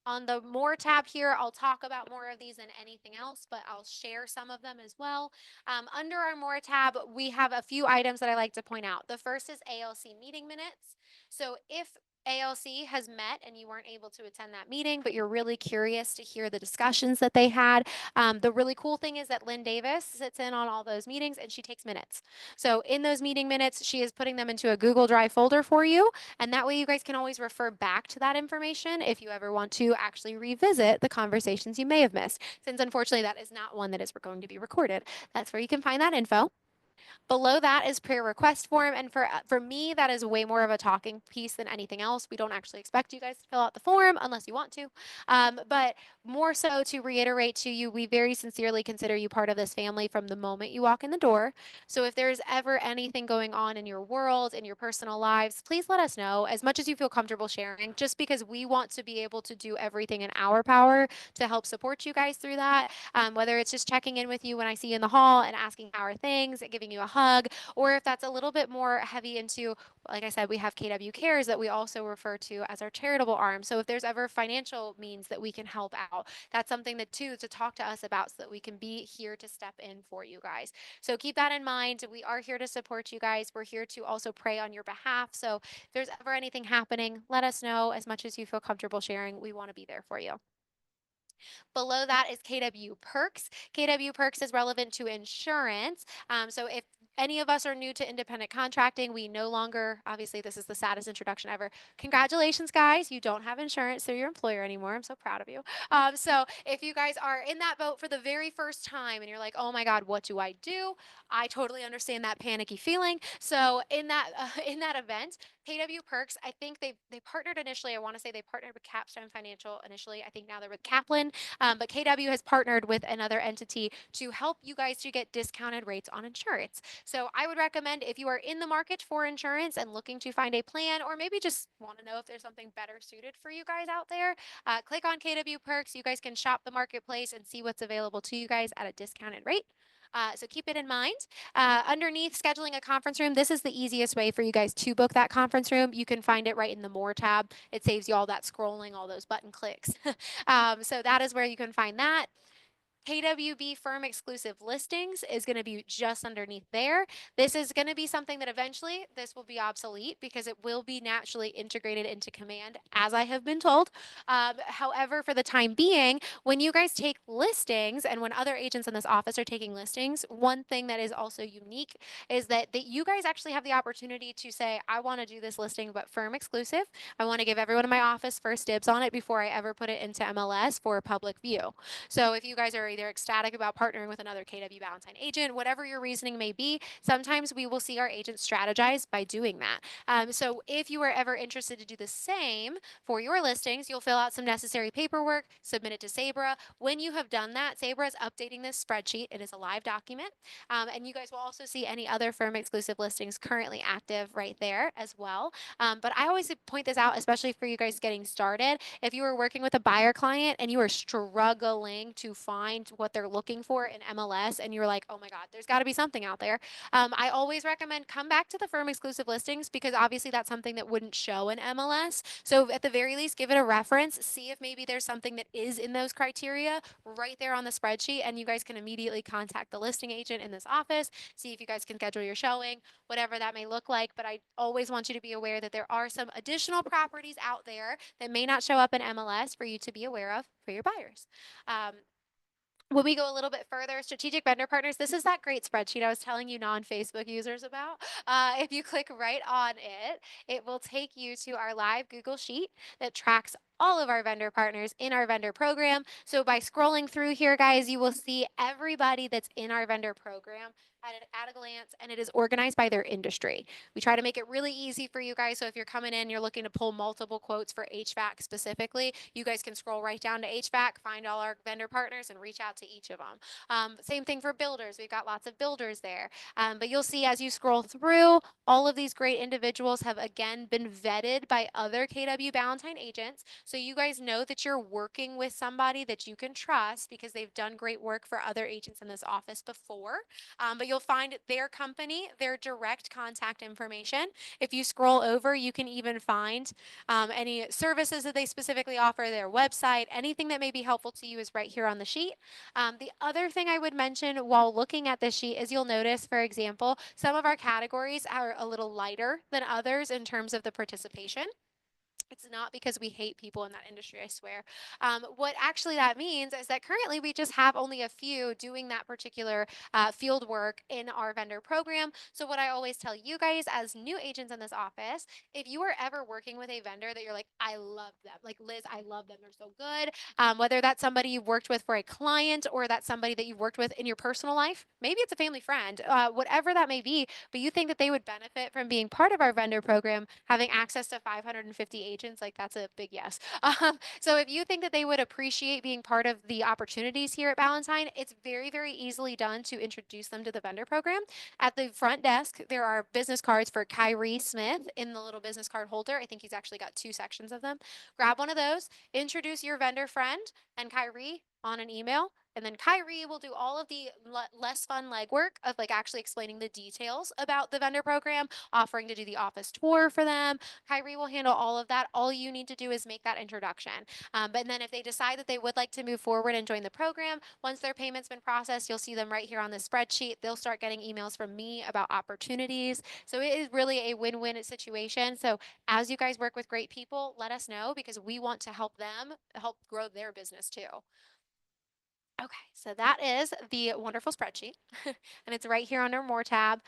On the More tab here, I'll talk about more of these than anything else, but I'll share some of them as well. Under our More tab, we have a few items that I like to point out. The first is ALC meeting minutes. So if ALC has met and you weren't able to attend that meeting, but you're really curious to hear the discussions that they had. The really cool thing is that Lynn Davis sits in on all those meetings and she takes minutes. So in those meeting minutes, she is putting them into a Google Drive folder for you. And that way you guys can always refer back to that information if you ever want to actually revisit the conversations you may have missed. Since unfortunately that is not one that is going to be recorded. That's where you can find that info. Below that is prayer request form. And for me, that is way more of a talking piece than anything else. We don't actually expect you guys to fill out the form unless you want to. But more so to reiterate to you, we very sincerely consider you part of this family from the moment you walk in the door. So if there's ever anything going on in your world, in your personal lives, please let us know as much as you feel comfortable sharing, just because we want to be able to do everything in our power to help support you guys through that. Whether it's just checking in with you when I see you in the hall and asking how are things, giving you a hug, or if that's a little bit more heavy into, like I said, we have KW Cares that we also refer to as our charitable arm. So if there's ever financial means that we can help out, that's something that too to talk to us about so that we can be here to step in for you guys. So keep that in mind. We are here to support you guys. We're here to also pray on your behalf. So if there's ever anything happening, let us know as much as you feel comfortable sharing. We want to be there for you. Below that is KW Perks. KW Perks is relevant to insurance. So if any of us are new to independent contracting, we no longer, obviously, this is the saddest introduction ever. Congratulations, guys. You don't have insurance through your employer anymore. I'm so proud of you. So if you guys are in that boat for the very first time and you're like, oh my God, what do I do? I totally understand that panicky feeling. So in that event, KW Perks, I think they partnered initially. I want to say they partnered with Capstone Financial initially. I think now they're with Kaplan. But KW has partnered with another entity to help you guys to get discounted rates on insurance. So I would recommend if you are in the market for insurance and looking to find a plan, or maybe just want to know if there's something better suited for you guys out there, click on KW Perks. You guys can shop the marketplace and see what's available to you guys at a discounted rate. So keep it in mind. Underneath scheduling a conference room, this is the easiest way for you guys to book that conference room. You can find it right in the More tab. It saves you all that scrolling, all those button clicks. So that is where you can find that. KWB firm exclusive listings is going to be just underneath there. This is going to be something that eventually this will be obsolete because it will be naturally integrated into Command, as I have been told. However, for the time being, when you guys take listings and when other agents in this office are taking listings, one thing that is also unique is that you guys actually have the opportunity to say, I want to do this listing, but firm exclusive. I want to give everyone in my office first dibs on it before I ever put it into MLS for public view. So if you guys are either ecstatic about partnering with another KW Valentine agent, whatever your reasoning may be, sometimes we will see our agents strategize by doing that. So if you are ever interested to do the same for your listings, you'll fill out some necessary paperwork, submit it to Sabra. When you have done that, Sabra is updating this spreadsheet. It is a live document. And you guys will also see any other firm exclusive listings currently active right there as well. But I always point this out, especially for you guys getting started. If you are working with a buyer client and you are struggling to find what they're looking for in MLS and you're like, oh my God, there's got to be something out there. I always recommend come back to the firm exclusive listings because obviously that's something that wouldn't show in MLS. So at the very least, give it a reference, see if maybe there's something that is in those criteria right there on the spreadsheet, and you guys can immediately contact the listing agent in this office, see if you guys can schedule your showing, whatever that may look like. But I always want you to be aware that there are some additional properties out there that may not show up in MLS for you to be aware of for your buyers. When we go a little bit further, strategic vendor partners, this is that great spreadsheet I was telling you non-Facebook users about. If you click right on it, it will take you to our live Google Sheet that tracks all of our vendor partners in our vendor program. So by scrolling through here, guys, you will see everybody that's in our vendor program at a glance, and it is organized by their industry. We try to make it really easy for you guys. So if you're coming in, you're looking to pull multiple quotes for HVAC specifically, you guys can scroll right down to HVAC, find all our vendor partners, and reach out to each of them. Same thing for builders. We've got lots of builders there. But you'll see as you scroll through, all of these great individuals have again been vetted by other KW Valentine agents. So you guys know that you're working with somebody that you can trust because they've done great work for other agents in this office before. But you'll find their company, their direct contact information. If you scroll over, you can even find any services that they specifically offer, their website, anything that may be helpful to you is right here on the sheet. The other thing I would mention while looking at this sheet is you'll notice, for example, some of our categories are a little lighter than others in terms of the participation. It's not because we hate people in that industry, I swear. What actually that means is that currently we just have only a few doing that particular field work in our vendor program. So what I always tell you guys as new agents in this office, if you are ever working with a vendor that you're like, I love them, like Liz, I love them, they're so good. Whether that's somebody you've worked with for a client or that's somebody that you've worked with in your personal life, maybe it's a family friend, whatever that may be, but you think that they would benefit from being part of our vendor program, having access to 550 agents, like that's a big yes. So if you think that they would appreciate being part of the opportunities here at Valentine, it's very, very easily done to introduce them to the vendor program. At the front desk, there are business cards for Kyrie Smith in the little business card holder. I think he's actually got 2 sections of them. Grab one of those, introduce your vendor friend and Kyrie on an email. And then Kyrie will do all of the less fun legwork of like actually explaining the details about the vendor program, offering to do the office tour for them. Kyrie will handle all of that. All you need to do is make that introduction. But then if they decide that they would like to move forward and join the program, once their payment's been processed, you'll see them right here on the spreadsheet. They'll start getting emails from me about opportunities. So it is really a win-win situation. So as you guys work with great people, let us know because we want to help them help grow their business too. Okay, so that is the wonderful spreadsheet, and it's right here under More tab.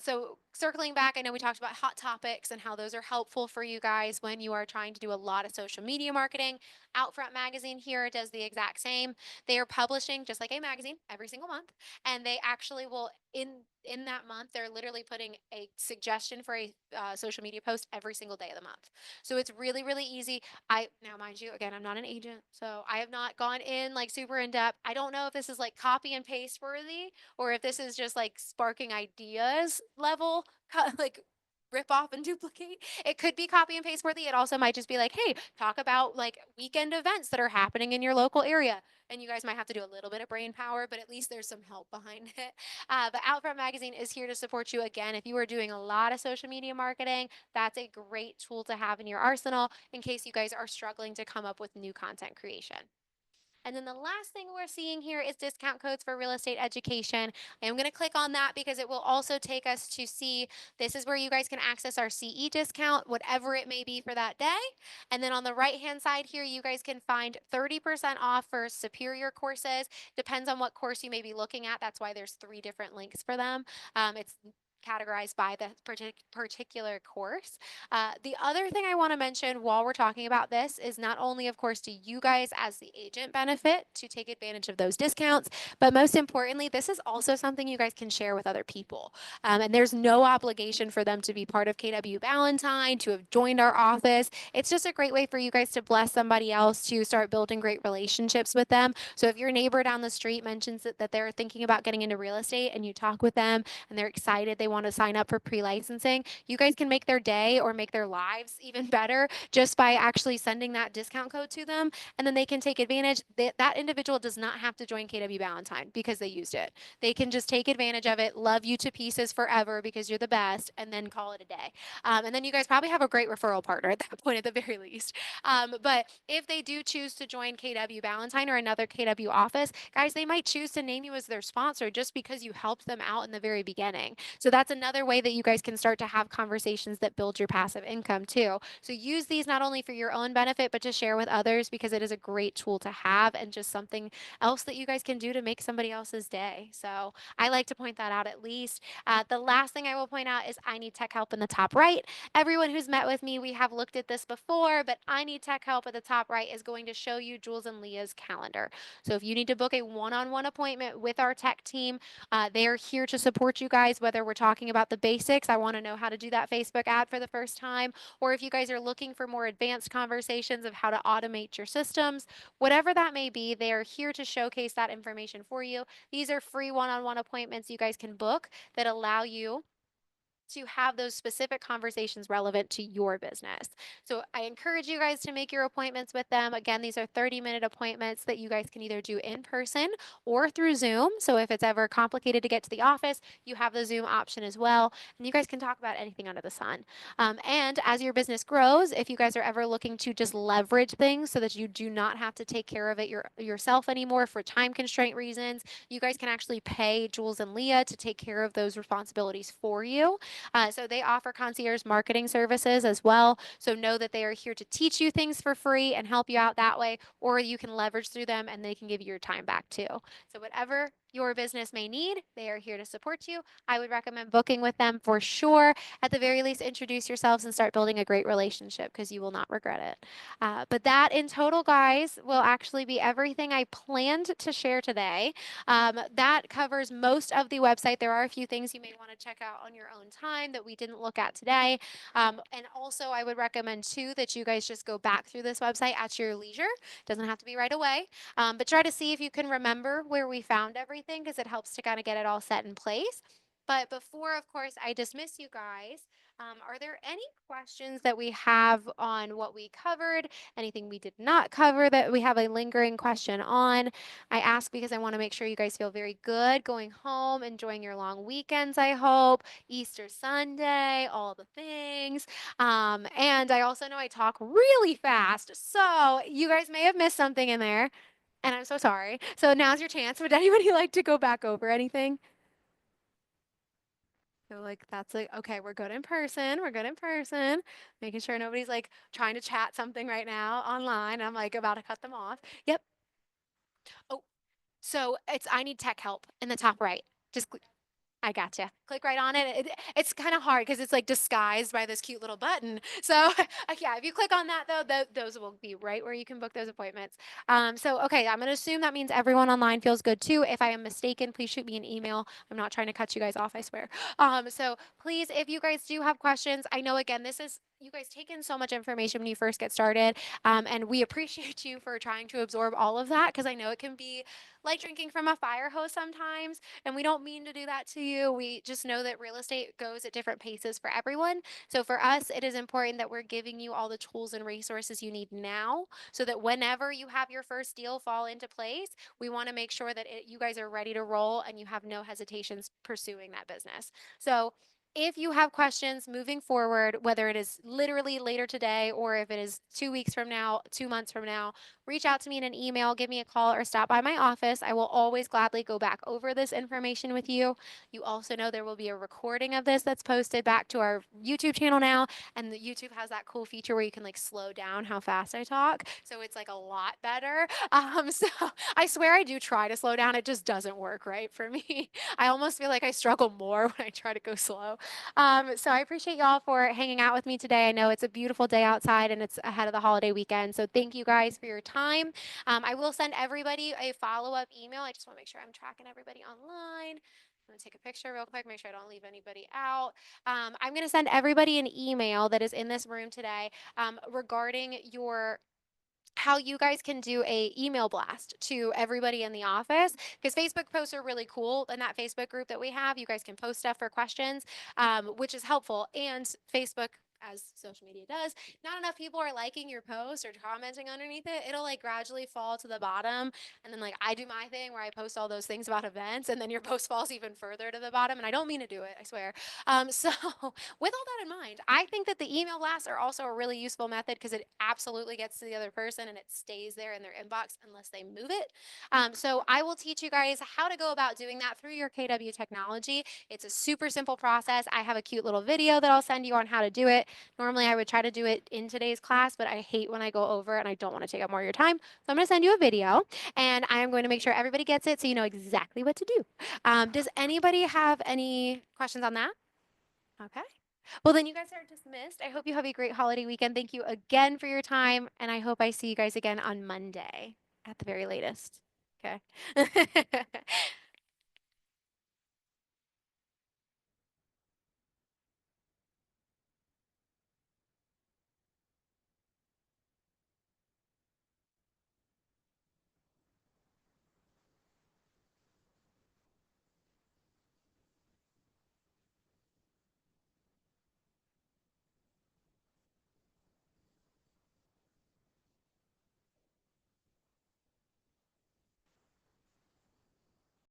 So circling back, I know we talked about hot topics and how those are helpful for you guys when you are trying to do a lot of social media marketing. Outfront Magazine here does the exact same. They are publishing just like a magazine every single month, and they actually will in that month they're literally putting a suggestion for a social media post every single day of the month. So it's really easy. I now, mind you, again, I'm not an agent, so I have not gone in like super in depth. I don't know if this is like copy and paste worthy or if this is just like sparking ideas level, like rip off and duplicate. It could be copy and paste worthy. It also might just be like, hey, talk about like weekend events that are happening in your local area. And you guys might have to do a little bit of brain power, but at least there's some help behind it. But Outfront Magazine is here to support you again. If you are doing a lot of social media marketing, that's a great tool to have in your arsenal in case you guys are struggling to come up with new content creation. And then the last thing we're seeing here is discount codes for real estate education. I'm going to click on that because it will also take us to see this is where you guys can access our CE discount, whatever it may be for that day. And then on the right hand side here, you guys can find 30% off for superior courses. Depends on what course you may be looking at. That's why there's 3 different links for them. It's categorized by the particular course. The other thing I want to mention while we're talking about this is not only, of course, do you guys as the agent benefit to take advantage of those discounts, but most importantly, this is also something you guys can share with other people. And there's no obligation for them to be part of KW Valentine, to have joined our office. It's just a great way for you guys to bless somebody else, to start building great relationships with them. So if your neighbor down the street mentions that they're thinking about getting into real estate and you talk with them and they're excited, they want to sign up for pre-licensing, you guys can make their day or make their lives even better just by actually sending that discount code to them, and then they can take advantage. That individual does not have to join KW Valentine because they used it. They can just take advantage of it, love you to pieces forever because you're the best, and then call it a day. And then you guys probably have a great referral partner at that point at the very least. But if they do choose to join KW Valentine or another KW office, guys, they might choose to name you as their sponsor just because you helped them out in the very beginning. So that's another way that you guys can start to have conversations that build your passive income too. So use these not only for your own benefit, but to share with others because it is a great tool to have and just something else that you guys can do to make somebody else's day. So I like to point that out at least. The last thing I will point out is I need tech help in the top right. Everyone who's met with me, we have looked at this before, but I need tech help at the top right is going to show you Jules and Leah's calendar. So if you need to book a one-on-one appointment with our tech team, they are here to support you guys, whether we're talking about the basics. I want to know how to do that Facebook ad for the first time, or if you guys are looking for more advanced conversations of how to automate your systems, whatever that may be, they are here to showcase that information for you. These are free one-on-one appointments you guys can book that allow you to have those specific conversations relevant to your business. So I encourage you guys to make your appointments with them. Again, these are 30-minute appointments that you guys can either do in person or through Zoom. So if it's ever complicated to get to the office, you have the Zoom option as well. And you guys can talk about anything under the sun. And as your business grows, if you guys are ever looking to just leverage things so that you do not have to take care of it yourself anymore for time constraint reasons, you guys can actually pay Jules and Leah to take care of those responsibilities for you. So they offer concierge marketing services as well. So know that they are here to teach you things for free and help you out that way, or you can leverage through them and they can give you your time back too. So whatever your business may need, they are here to support you. I would recommend booking with them for sure. At the very least, introduce yourselves and start building a great relationship because you will not regret it. But that in total, guys, will actually be everything I planned to share today. That covers most of the website. There are a few things you may want to check out on your own time that we didn't look at today. And also, I would recommend too that you guys just go back through this website at your leisure. Doesn't have to be right away, but try to see if you can remember where we found everything because it helps to kind of get it all set in place. But before, of course, I dismiss you guys, are there any questions that we have on what we covered? Anything we did not cover that we have a lingering question on? I ask because I want to make sure you guys feel very good going home, enjoying your long weekends, I hope, Easter Sunday, all the things. And I also know I talk really fast, so you guys may have missed something in there, and I'm so sorry. So now's your chance. Would anybody like to go back over anything? So like that's like okay, we're good in person. We're good in person. Making sure nobody's like trying to chat something right now online. I'm like about to cut them off. Yep. Oh, so it's I need tech help in the top right. Just I gotcha. Click right on it. It's kind of hard because it's like disguised by this cute little button. So yeah, if you click on that though, those will be right where you can book those appointments. So okay, I'm gonna assume that means everyone online feels good too. If I am mistaken, please shoot me an email. I'm not trying to cut you guys off, I swear. So please, if you guys do have questions, I know again this is you guys take in so much information when you first get started, and we appreciate you for trying to absorb all of that because I know it can be like drinking from a fire hose sometimes. And we don't mean to do that to you. We just know that real estate goes at different paces for everyone. So for us, it is important that we're giving you all the tools and resources you need now so that whenever you have your first deal fall into place, we want to make sure that you guys are ready to roll and you have no hesitations pursuing that business. So if you have questions moving forward, whether it is literally later today or if it is 2 weeks from now, 2 months from now, reach out to me in an email, give me a call, or stop by my office. I will always gladly go back over this information with you. You also know there will be a recording of this that's posted back to our YouTube channel now. And the YouTube has that cool feature where you can like slow down how fast I talk. So it's like a lot better. So I swear I do try to slow down. It just doesn't work right for me. I almost feel like I struggle more when I try to go slow. So I appreciate y'all for hanging out with me today. I know it's a beautiful day outside and it's ahead of the holiday weekend. So thank you guys for your time. I will send everybody a follow-up email. I just want to make sure I'm tracking everybody online. I'm going to take a picture real quick, make sure I don't leave anybody out. I'm going to send everybody an email that is in this room today regarding your how you guys can do a email blast to everybody in the office because Facebook posts are really cool in that Facebook group that we have. You guys can post stuff for questions, which is helpful. And Facebook, as social media does, not enough people are liking your post or commenting underneath it. It'll like gradually fall to the bottom. And then like I do my thing where I post all those things about events and then your post falls even further to the bottom. And I don't mean to do it, I swear. So with all that in mind, I think that the email blasts are also a really useful method because it absolutely gets to the other person and it stays there in their inbox unless they move it. So I will teach you guys how to go about doing that through your KW technology. It's a super simple process. I have a cute little video that I'll send you on how to do it. Normally I would try to do it in today's class, but I hate when I go over and I don't want to take up more of your time. So I'm going to send you a video and I am going to make sure everybody gets it so you know exactly what to do. Does anybody have any questions on that? Okay. Well, then you guys are dismissed. I hope you have a great holiday weekend. Thank you again for your time. And I hope I see you guys again on Monday at the very latest. Okay.